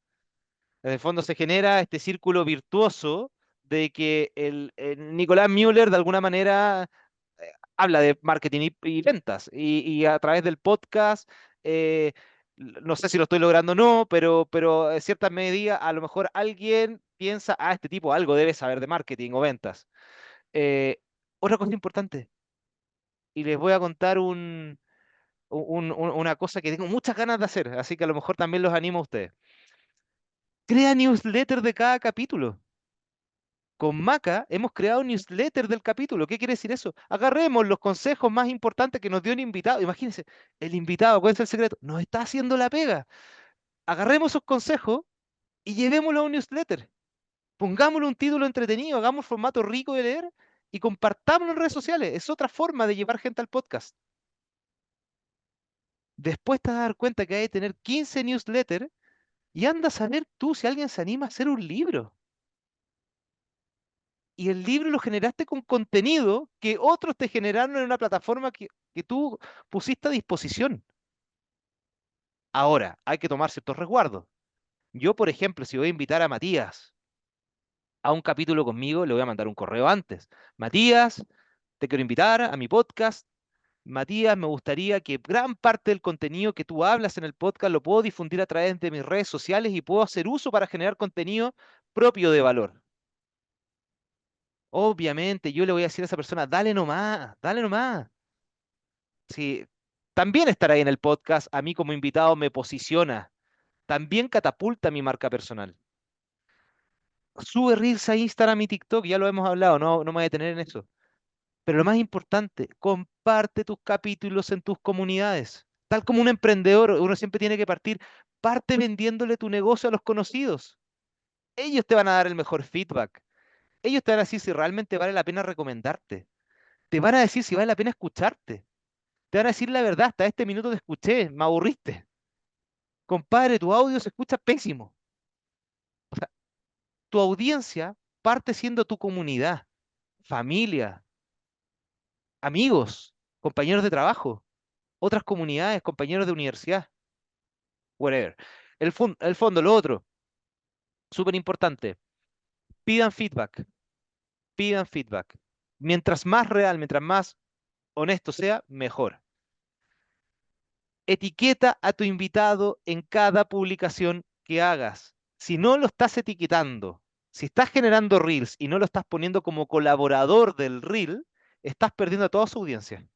En el fondo se genera este círculo virtuoso de que el Nicolás Müller de alguna manera habla de marketing y ventas y a través del podcast, eh, no sé si lo estoy logrando o no, pero en cierta medida a lo mejor alguien piensa, ah, este tipo algo debe saber de marketing o ventas. Eh, Otra cosa importante, y les voy a contar una cosa que tengo muchas ganas de hacer, así que a lo mejor también los animo a ustedes. Crea newsletter de cada capítulo. Con Maca hemos creado un newsletter del capítulo. ¿Qué quiere decir eso? Agarremos los consejos más importantes que nos dio un invitado. Imagínense, el invitado, ¿cuál es el secreto? Nos está haciendo la pega. Agarremos esos consejos y llevémoslo a un newsletter. Pongámosle un título entretenido, hagamos formato rico de leer y compartámoslo en redes sociales. Es otra forma de llevar gente al podcast. Después te vas a dar cuenta que hay que tener 15 newsletters y anda a saber tú si alguien se anima a hacer un libro. Y el libro lo generaste con contenido que otros te generaron en una plataforma que tú pusiste a disposición. Ahora, hay que tomar ciertos resguardos. Yo, por ejemplo, si voy a invitar a Matías a un capítulo conmigo, le voy a mandar un correo antes. Matías, te quiero invitar a mi podcast. Matías, me gustaría que gran parte del contenido que tú hablas en el podcast lo puedo difundir a través de mis redes sociales y puedo hacer uso para generar contenido propio de valor. Obviamente, yo le voy a decir a esa persona, dale nomás, dale nomás. Sí, también estar ahí en el podcast, a mí como invitado me posiciona, también catapulta mi marca personal. Sube Reels a Instagram y TikTok, ya lo hemos hablado, no me voy a detener en eso. Pero lo más importante, comparte tus capítulos en tus comunidades. Tal como un emprendedor, uno siempre tiene que partir, parte vendiéndole tu negocio a los conocidos. Ellos te van a dar el mejor feedback. Ellos te van a decir si realmente vale la pena recomendarte. Te van a decir si vale la pena escucharte. Te van a decir la verdad, hasta este minuto te escuché, me aburriste. Compadre, tu audio se escucha pésimo. Tu audiencia parte siendo tu comunidad, familia, amigos, compañeros de trabajo, otras comunidades, compañeros de universidad, whatever. El fondo, lo otro, súper importante, pidan feedback, pidan feedback. Mientras más real, mientras más honesto sea, mejor. Etiqueta a tu invitado en cada publicación que hagas. Si no lo estás etiquetando, si estás generando reels y no lo estás poniendo como colaborador del reel, estás perdiendo a toda su audiencia.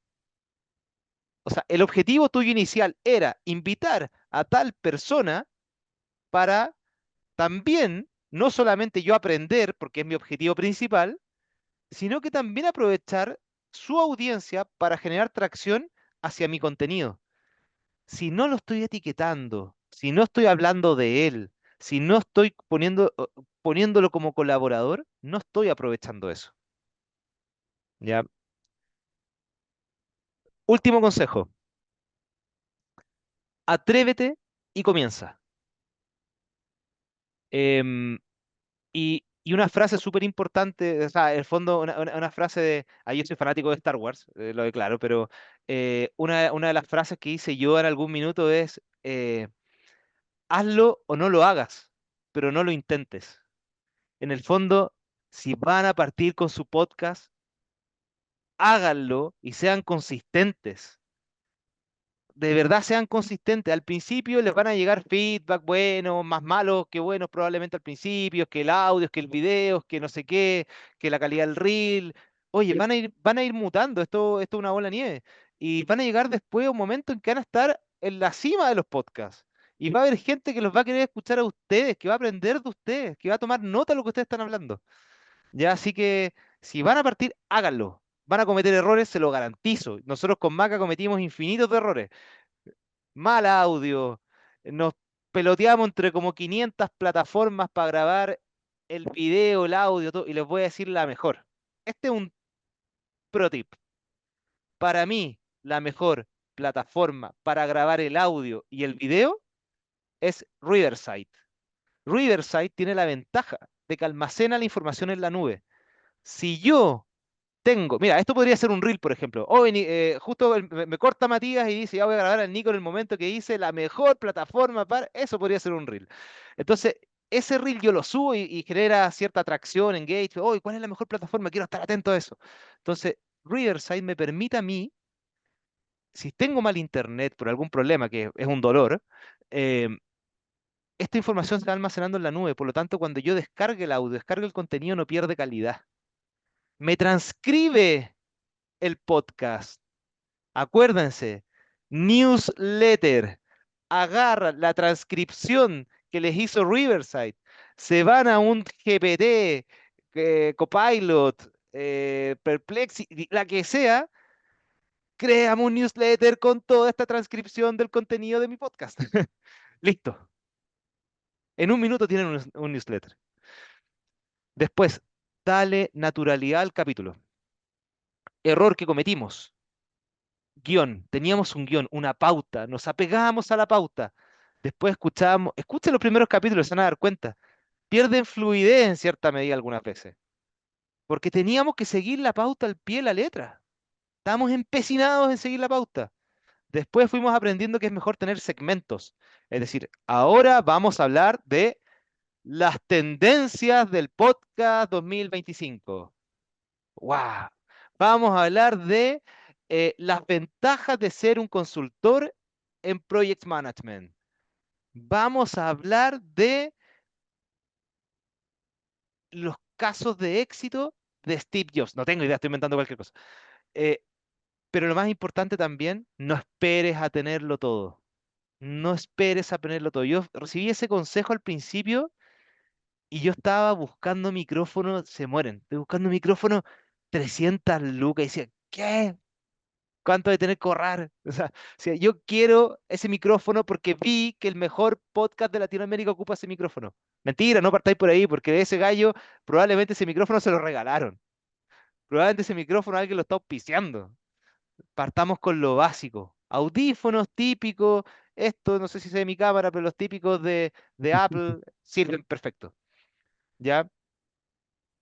O sea, el objetivo tuyo inicial era invitar a tal persona para también, no solamente yo aprender, porque es mi objetivo principal, sino que también aprovechar su audiencia para generar tracción hacia mi contenido. Si no lo estoy etiquetando, si no estoy hablando de él, si no estoy poniéndolo como colaborador, no estoy aprovechando eso. ¿Ya? Último consejo. Atrévete y comienza. Em, y una frase súper importante, o sea, en el fondo, una frase de, yo soy fanático de Star Wars, lo declaro, pero una de las frases que hice yo en algún minuto es, hazlo o no lo hagas, pero no lo intentes. En el fondo, si van a partir con su podcast, háganlo y sean consistentes. De verdad sean consistentes. Al principio les van a llegar feedback buenos, más malos que buenos probablemente al principio, que el audio, que el video, que no sé qué, que la calidad del reel. Oye, van a ir mutando, esto es una bola de nieve. Y van a llegar después un momento en que van a estar en la cima de los podcasts. Y va a haber gente que los va a querer escuchar a ustedes, que va a aprender de ustedes, que va a tomar nota de lo que ustedes están hablando. Ya, así que si van a partir, háganlo. Van a cometer errores, se lo garantizo. Nosotros con Maca cometimos infinitos de errores. Mal audio, nos peloteamos entre como 500 plataformas para grabar el video, el audio, todo, y les voy a decir la mejor. Este es un pro tip. Para mí, la mejor plataforma para grabar el audio y el video es Riverside. Riverside tiene la ventaja de que almacena la información en la nube. Si yo tengo, mira, esto podría ser un reel, por ejemplo. Hoy justo me corta Matías y dice, ya voy a grabar al Nico en el momento que hice la mejor plataforma para... Eso podría ser un reel. Entonces, ese reel yo lo subo y genera cierta atracción, engage. Hoy, ¿cuál es la mejor plataforma? Quiero estar atento a eso. Entonces, Riverside me permite a mí, si tengo mal internet por algún problema, que es un dolor, eh, esta información se va almacenando en la nube. Por lo tanto, cuando yo descargue el audio, descargue el contenido, no pierde calidad. Me transcribe el podcast. Acuérdense, newsletter. Agarra la transcripción que les hizo Riverside. Se van a un GPT, Copilot, Perplexity, la que sea. Creamos un newsletter con toda esta transcripción del contenido de mi podcast. Listo. En un minuto tienen un newsletter. Después, dale naturalidad al capítulo. Error que cometimos. Guión. Teníamos un guión, una pauta. Nos apegamos a la pauta. Después escuchábamos. Escuchen los primeros capítulos, se van a dar cuenta. Pierden fluidez en cierta medida algunas veces. Porque teníamos que seguir la pauta al pie de la letra. Estábamos empecinados en seguir la pauta. Después fuimos aprendiendo que es mejor tener segmentos. Es decir, ahora vamos a hablar de las tendencias del podcast 2025. ¡Wow! Vamos a hablar de las ventajas de ser un consultor en Project Management. Vamos a hablar de los casos de éxito de Steve Jobs. No tengo idea, estoy inventando cualquier cosa. Eh, pero lo más importante también, no esperes a tenerlo todo. No esperes a tenerlo todo. Yo recibí ese consejo al principio y yo estaba buscando micrófono, se mueren. Estoy buscando micrófono 300 lucas y decía, ¿qué? ¿Cuánto de tener que ahorrar? O sea, yo quiero ese micrófono porque vi que el mejor podcast de Latinoamérica ocupa ese micrófono. Mentira, no partáis por ahí, porque ese gallo probablemente ese micrófono se lo regalaron. Probablemente ese micrófono alguien lo está auspiciando. Partamos con lo básico. Audífonos típicos, esto no sé si se ve mi cámara, pero los típicos de Apple sirven perfecto. ¿Ya?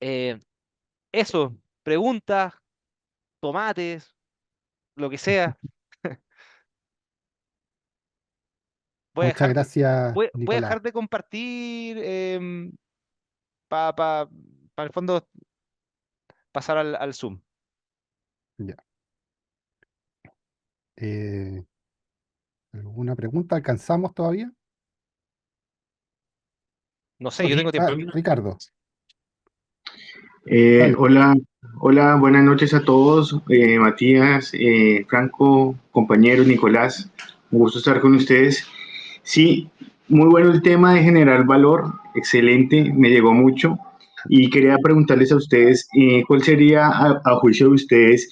Eh, eso, preguntas, tomates, lo que sea. Voy a Muchas dejar de, gracias, voy a Nicolás. dejar de compartir para el fondo pasar al Zoom. Ya. Eh, ¿Alguna pregunta? ¿Alcanzamos todavía? No sé, yo tengo tiempo. Ricardo, dale. Hola, hola, buenas noches a todos. Matías, Franco, compañeros, Nicolás, un gusto estar con ustedes. Sí, muy bueno el tema de generar valor, excelente, me llegó mucho. Y quería preguntarles a ustedes, ¿cuál sería, a juicio de ustedes,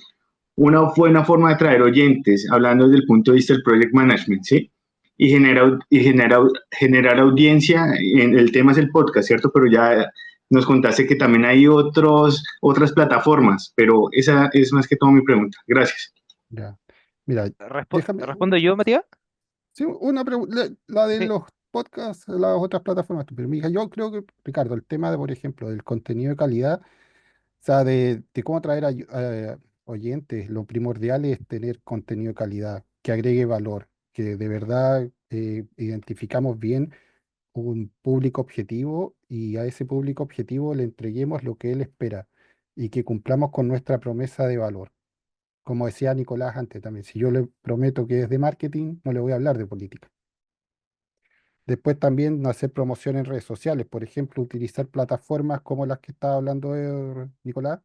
una buena forma de traer oyentes, hablando desde el punto de vista del project management, ¿sí? Generar audiencia, el tema es el podcast, ¿cierto? Pero ya nos contaste que también hay otras plataformas, pero esa es más que todo mi pregunta. Gracias. Ya. Mira, déjame, ¿Respondo yo, Matías? sí, una pregunta, la de Sí. los podcasts, las otras plataformas, pero mija, yo creo que, Ricardo, el tema de, por ejemplo, del contenido de calidad, o sea, de cómo atraer a oyentes, lo primordial es tener contenido de calidad, que agregue valor, que de verdad identificamos bien un público objetivo y a ese público objetivo le entreguemos lo que él espera y que cumplamos con nuestra promesa de valor. Como decía Nicolás antes también, si yo le prometo que es de marketing, no le voy a hablar de política. Después también hacer promoción en redes sociales, por ejemplo, utilizar plataformas como las que estaba hablando Nicolás,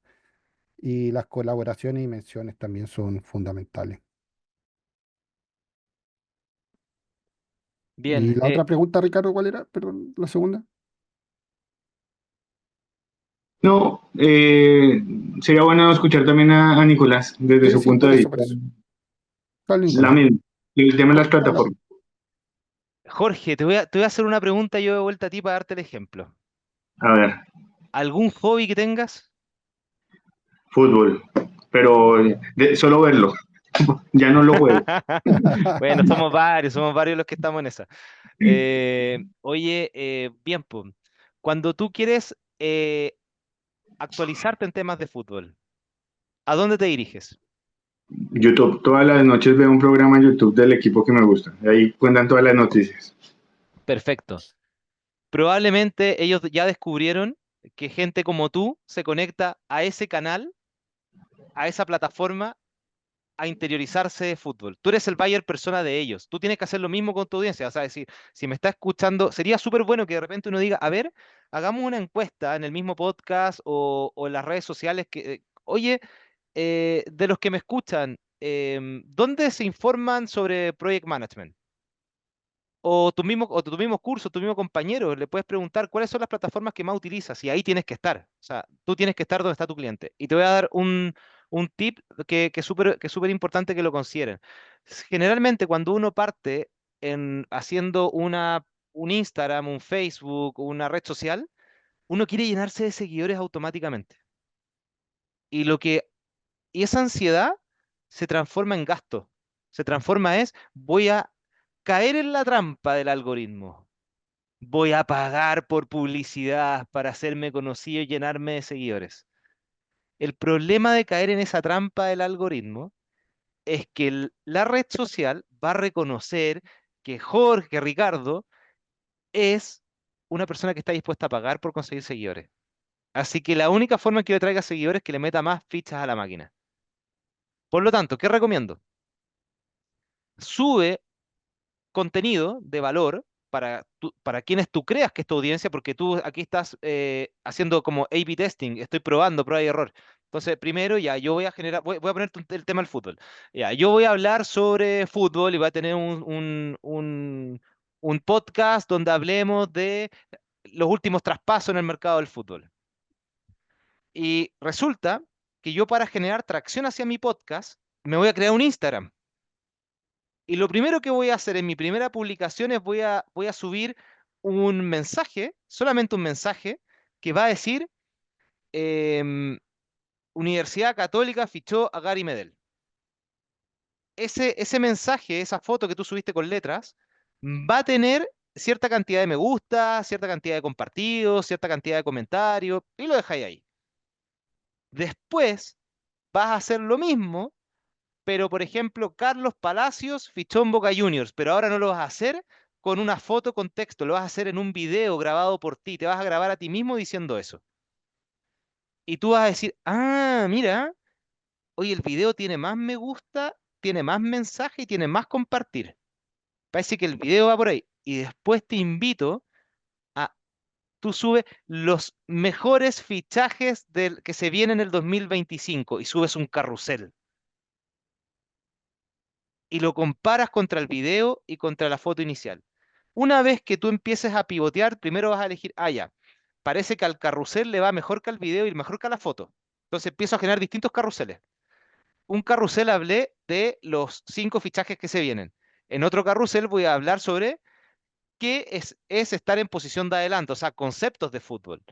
y las colaboraciones y menciones también son fundamentales. Bien, Y la otra pregunta, Ricardo, ¿cuál era? Perdón, la segunda. No, sería bueno escuchar también a Nicolás desde Sí, su sí, punto por de eso, vista. por eso. Habla, La Nicolás. misma, el tema de las Habla. plataformas. Jorge, te voy a hacer una pregunta yo de vuelta a ti para darte el ejemplo. A ver, ¿Algún hobby que tengas? fútbol, pero solo verlo, ya no lo juego. Bueno, somos varios los que estamos en esa. Oye, bien, pues, cuando tú quieres actualizarte en temas de fútbol, ¿a dónde te diriges? YouTube, todas las noches veo un programa en YouTube del equipo que me gusta. Ahí cuentan todas las noticias. Perfecto. Probablemente ellos ya descubrieron que gente como tú se conecta a ese canal, a esa plataforma, a interiorizarse de fútbol. Tú eres el buyer persona de ellos. Tú tienes que hacer lo mismo con tu audiencia. O sea, decir, si me está escuchando, sería súper bueno que de repente uno diga, a ver, hagamos una encuesta en el mismo podcast o en las redes sociales que, oye, de los que me escuchan, ¿dónde se informan sobre project management? O tu mismo curso, tu mismo compañero, le puedes preguntar cuáles son las plataformas que más utilizas y ahí tienes que estar. O sea, tú tienes que estar donde está tu cliente. Y te voy a dar un tip que es súper importante que lo consideren. Generalmente cuando uno parte haciendo un Instagram, un Facebook, una red social, uno quiere llenarse de seguidores automáticamente. Y y esa ansiedad se transforma en gasto. Se transforma voy a caer en la trampa del algoritmo. Voy a pagar por publicidad para hacerme conocido y llenarme de seguidores. El problema de caer en esa trampa del algoritmo es que la red social va a reconocer que Jorge, que Ricardo, es una persona que está dispuesta a pagar por conseguir seguidores. Así que la única forma en que le traiga seguidores es que le meta más fichas a la máquina. Por lo tanto, ¿qué recomiendo? Sube contenido de valor para quienes tú creas que es tu audiencia, porque tú aquí estás haciendo como A/B testing, estoy probando, prueba y error. Entonces, primero, ya, yo voy a generar, voy a poner el tema del fútbol. Ya, yo voy a hablar sobre fútbol y voy a tener un podcast donde hablemos de los últimos traspasos en el mercado del fútbol. Y resulta que yo para generar tracción hacia mi podcast, me voy a crear un Instagram. Y lo primero que voy a hacer en mi primera publicación es voy a subir un mensaje, solamente un mensaje, que va a decir em, Universidad Católica fichó a Gary Medel. Ese mensaje, esa foto que tú subiste con letras, va a tener cierta cantidad de me gusta, cierta cantidad de compartidos, cierta cantidad de comentarios, y lo dejáis ahí. Después vas a hacer lo mismo, pero por ejemplo, Carlos Palacios fichó en Boca Juniors, pero ahora no lo vas a hacer con una foto con texto, lo vas a hacer en un video grabado por ti, te vas a grabar a ti mismo diciendo eso. Y tú vas a decir, ah, mira, oye, el video tiene más me gusta, tiene más mensaje y tiene más compartir. Parece que el video va por ahí. Y después te invito a, tú subes los mejores fichajes que se vienen en el 2025 y subes un carrusel. Y lo comparas contra el video y contra la foto inicial. Una vez que tú empieces a pivotear, primero vas a elegir, ya, parece que al carrusel le va mejor que al video y mejor que a la foto. Entonces empiezo a generar distintos carruseles. Un carrusel hablé de los 5 fichajes que se vienen. En otro carrusel voy a hablar sobre qué es estar en posición de adelanto, o sea, conceptos de fútbol.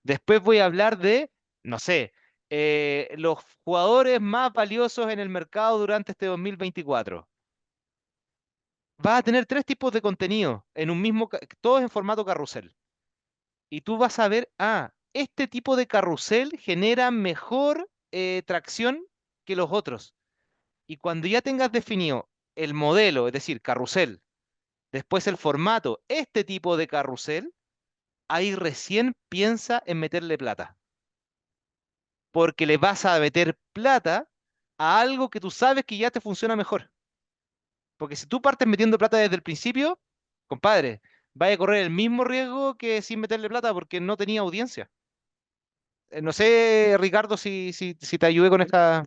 Después voy a hablar de, no sé, los jugadores más valiosos en el mercado durante este 2024. Vas a tener 3 tipos de contenido en un mismo, todos en formato carrusel. Y tú vas a ver, este tipo de carrusel genera mejor tracción que los otros. Y cuando ya tengas definido el modelo, es decir, carrusel, después el formato, este tipo de carrusel, ahí recién piensa en meterle plata. Porque le vas a meter plata a algo que tú sabes que ya te funciona mejor. Porque si tú partes metiendo plata desde el principio, compadre, vaya a correr el mismo riesgo que sin meterle plata porque no tenía audiencia. No sé, Ricardo, si te ayudé con esta.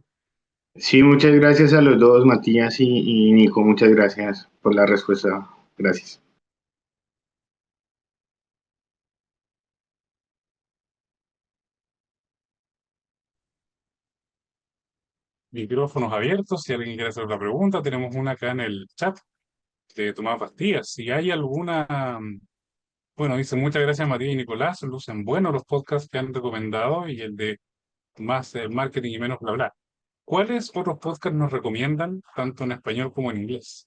Sí, muchas gracias a los dos, Matías y Nico, muchas gracias por la respuesta. Gracias. micrófonos abiertos. Si alguien quiere hacer una pregunta, tenemos una acá en el chat de Tomás Bastías. Si hay alguna, bueno, dice muchas gracias María y Nicolás, lucen buenos los podcasts que han recomendado y el de más marketing y menos bla bla. ¿Cuáles otros podcasts nos recomiendan, tanto en español como en inglés?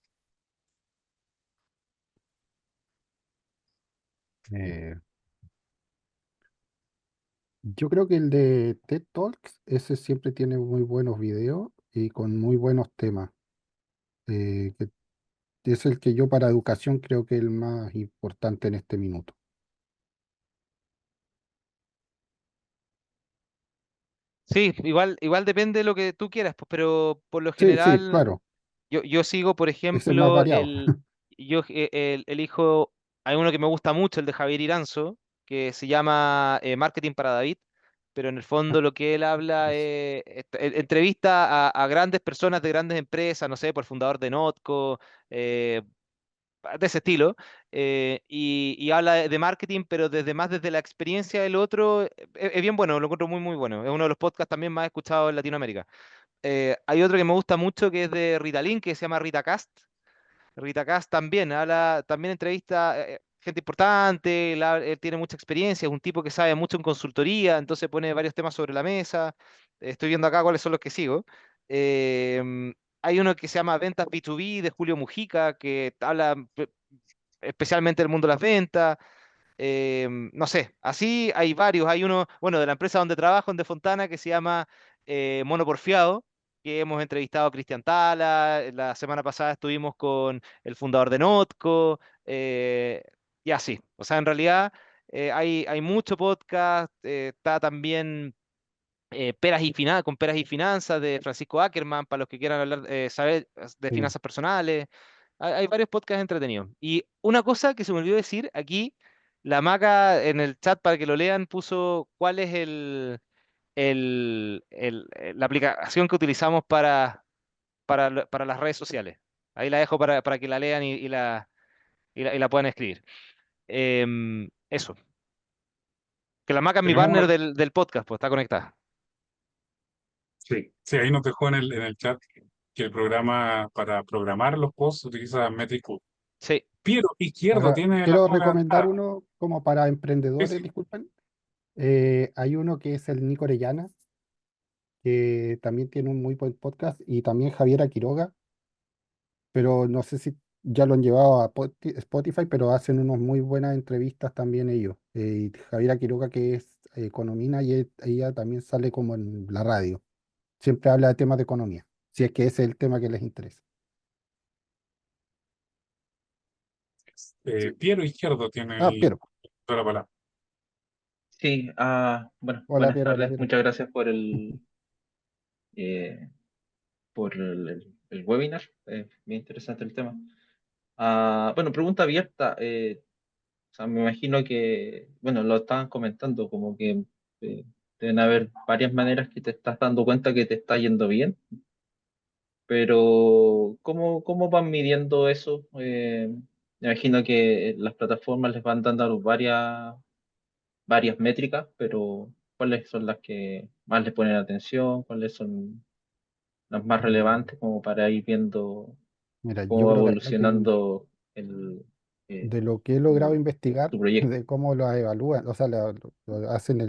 Eh, yo creo que el de TED Talks, ese siempre tiene muy buenos videos y con muy buenos temas. Que es el que yo para educación creo que es el más importante en este minuto. Sí, igual depende de lo que tú quieras, pues, pero por lo Sí, sí, general claro, yo sigo, por ese es más ejemplo, variado. elijo, hay uno que me gusta mucho, el de Javier Iranzo, que se llama Marketing para David, pero en el Ah, fondo lo que él habla es- es, entrevista a grandes personas de grandes empresas, no sé, por el fundador de Notco, eh, de ese estilo, y habla de marketing, pero desde la experiencia del otro, es bien bueno, lo encuentro muy, muy bueno. Es uno de los podcasts también más escuchados en Latinoamérica. Hay otro que me gusta mucho que es de Rita Lin, que se llama Rita Cast. Rita Cast también habla, también entrevista gente importante, él tiene mucha experiencia, es un tipo que sabe mucho en consultoría, entonces pone varios temas sobre la mesa. Estoy viendo acá cuáles son los que sigo. Em, Hay uno que se llama Ventas B2B de Julio Mujica, que habla especialmente del mundo de las ventas. No sé, así hay varios. Hay uno, bueno, de la empresa donde trabajo, en De Fontana, que se llama Mono Porfiado, que hemos entrevistado a Cristian Tala. La semana pasada estuvimos con el fundador de Notco, y así. O sea, en realidad hay mucho podcast. Está también con Peras y Finanzas de Francisco Ackerman, para los que quieran hablar, saber de sí, finanzas personales. Hay varios podcasts entretenidos. Y una cosa que se me olvidó decir aquí, la Maca en el chat para que lo lean puso cuál es la aplicación que utilizamos para las redes sociales. Ahí la dejo para que la lean y la puedan escribir. Eso. Que la Maca es mi partner Tenemos, del podcast, pues está conectada. sí, sí, ahí nos dejó en el chat que el programa para programar los posts utiliza Metricool. Sí. Piero Izquierdo acá tiene la quiero nueva recomendar entrada. uno como para Sí, emprendedores, sí. disculpen. Hay uno que es el Nico Orellana, que también tiene un muy buen podcast, y también Javiera Quiroga, pero no sé si ya lo han llevado a Spotify, pero hacen unas muy buenas entrevistas también ellos. Y Javiera Quiroga, que es economía, y ella también sale como en la radio. Siempre habla de temas de economía, si es que ese es el tema que les interesa. Piero Izquierdo tiene Ah, Piero. toda la palabra. Sí, bueno, Hola, buenas Piero, hola, tardes. Piero. Muchas gracias eh, por el webinar. Bien interesante el tema. Bueno, pregunta abierta. O sea, me imagino que, bueno, lo estaban comentando, como que eh, deben haber varias maneras que te estás dando cuenta que te está yendo bien, pero ¿cómo van midiendo eso? Me imagino que las plataformas les van dando varias métricas, pero ¿cuáles son las que más les ponen atención? ¿Cuáles son las más Mm, relevantes como para ir viendo Mira, yo cómo va creo que acá evolucionando eh, de lo que he logrado tu, investigar, tu proyecto? de cómo lo evalúan, o sea, lo hacen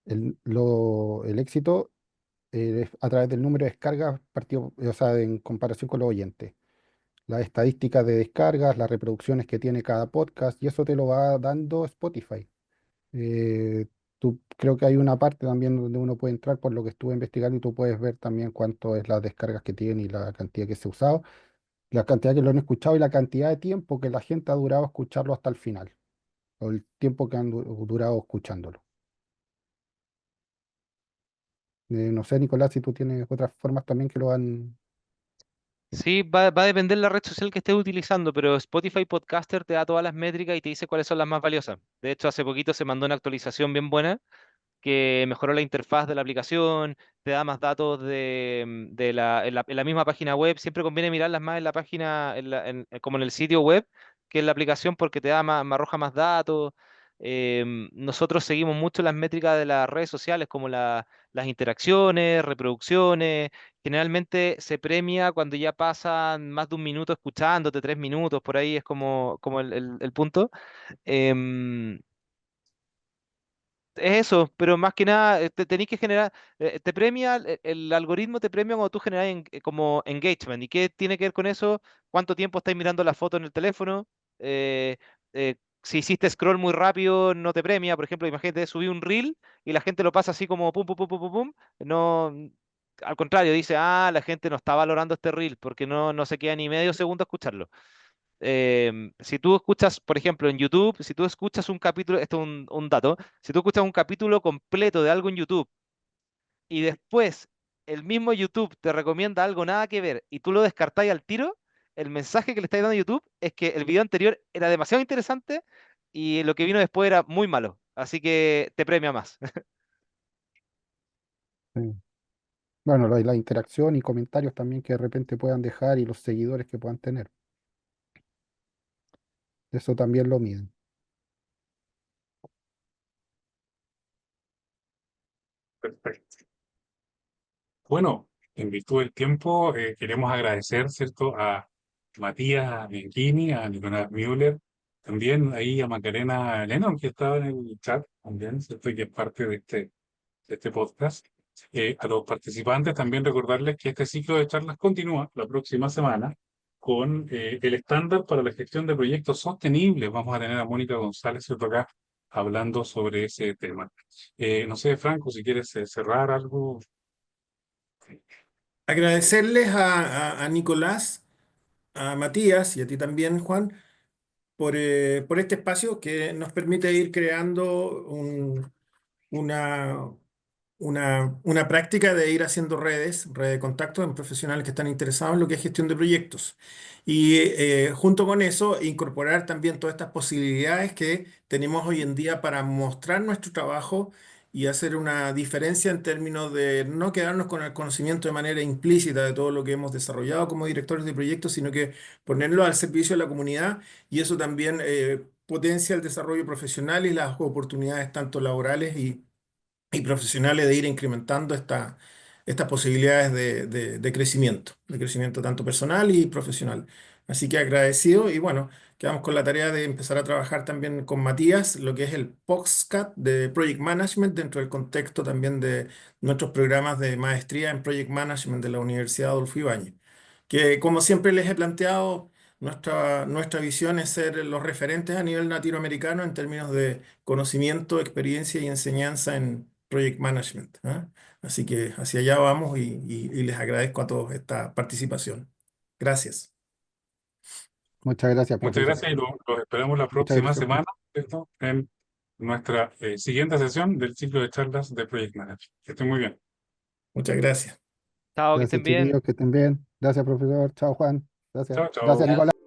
el éxito es a través del número de descargas partido, o sea, en comparación con los oyentes. Las estadísticas de descargas, las reproducciones que tiene cada podcast, y eso te lo va dando Spotify. Eh, creo que hay una parte también donde uno puede entrar por lo que estuve investigando, y tú puedes ver también cuánto es las descargas que tiene y la cantidad que se ha usado, la cantidad que lo han escuchado y la cantidad de tiempo que la gente ha durado escucharlo hasta el final, o el tiempo que han durado escuchándolo. No sé, Nicolás, si tú tienes otras formas también que lo han... Sí, va a depender la red social que estés utilizando, pero Spotify Podcaster te da todas las métricas y te dice cuáles son las más valiosas. De hecho, hace poquito se mandó una actualización bien buena que mejoró la interfaz de la aplicación, te da más datos en la misma página web. Siempre conviene mirarlas más en la página, como en el sitio web, que en la aplicación porque te da más, arroja más datos. nosotros seguimos mucho las métricas de las redes sociales, como las interacciones, reproducciones. Generalmente se premia cuando ya pasan más de un minuto escuchándote, 3 minutos, por ahí es como el punto. Em, es eso, pero más que nada tenéis que generar, te premia, el algoritmo te premia cuando tú generas como engagement. ¿Y qué tiene que ver con eso? ¿Cuánto tiempo estáis mirando la foto en el teléfono? Eh, si hiciste scroll muy rápido, no te premia. Por ejemplo, imagínate, subí un reel y la gente lo pasa así como pum, pum, pum, pum, pum, pum. No, al contrario, dice, la gente no está valorando este reel porque no se queda ni medio segundo a escucharlo. Si tú escuchas, por ejemplo, en YouTube, si tú escuchas un capítulo, esto es un dato, si tú escuchas un capítulo completo de algo en YouTube y después el mismo YouTube te recomienda algo nada que ver y tú lo descartáis al tiro, el mensaje que le estáis dando a YouTube es que el video anterior era demasiado interesante y lo que vino después era muy malo. Así que te premia más. Sí. Bueno, lo de la interacción y comentarios también que de repente puedan dejar y los seguidores que puedan tener. Eso también lo miden. Perfecto. Bueno, en virtud del tiempo, queremos agradecer, ¿cierto?, a Matías Bianchini, a Nicolás Müller, también ahí a Macarena Lennon, que estaba en el chat también, ¿cierto?, y que es parte de este podcast. A los participantes también recordarles que este ciclo de charlas continúa la próxima semana con el estándar para la gestión de proyectos sostenibles. Vamos a tener a Mónica González, ¿cierto?, acá hablando sobre ese tema. No sé, Franco, si quieres cerrar algo. Agradecerles a Nicolás, a Matías y a ti también, Juan, por este espacio que nos permite ir creando una, una práctica de ir haciendo redes de contacto en profesionales que están interesados en lo que es gestión de proyectos. Y junto con eso, incorporar también todas estas posibilidades que tenemos hoy en día para mostrar nuestro trabajo y hacer una diferencia en términos de no quedarnos con el conocimiento de manera implícita de todo lo que hemos desarrollado como directores de proyectos, sino que ponerlo al servicio de la comunidad y eso también potencia el desarrollo profesional y las oportunidades tanto laborales y profesionales de ir incrementando estas posibilidades de crecimiento tanto personal y profesional. Así que agradecido y bueno, quedamos con la tarea de empezar a trabajar también con Matías, lo que es el POXCAT de Project Management dentro del contexto también de nuestros programas de maestría en Project Management de la Universidad Adolfo Ibáñez, que como siempre les he planteado, nuestra visión es ser los referentes a nivel latinoamericano en términos de conocimiento, experiencia y enseñanza en Project Management. ¿Ah? Así que hacia allá vamos y les agradezco a todos esta participación. Gracias. Muchas gracias, Muchas profesor. gracias y los esperamos la Muchas próxima gracias, Juan. semana, ¿cierto?, en nuestra siguiente sesión del ciclo de charlas de Project Manager. Que estén muy bien. Muchas gracias. Chao, que Gracias, estén bien. chiquillos, que estén bien. Gracias, profesor. Chao, Juan. Gracias. Chao, Gracias, chao. Nicolás.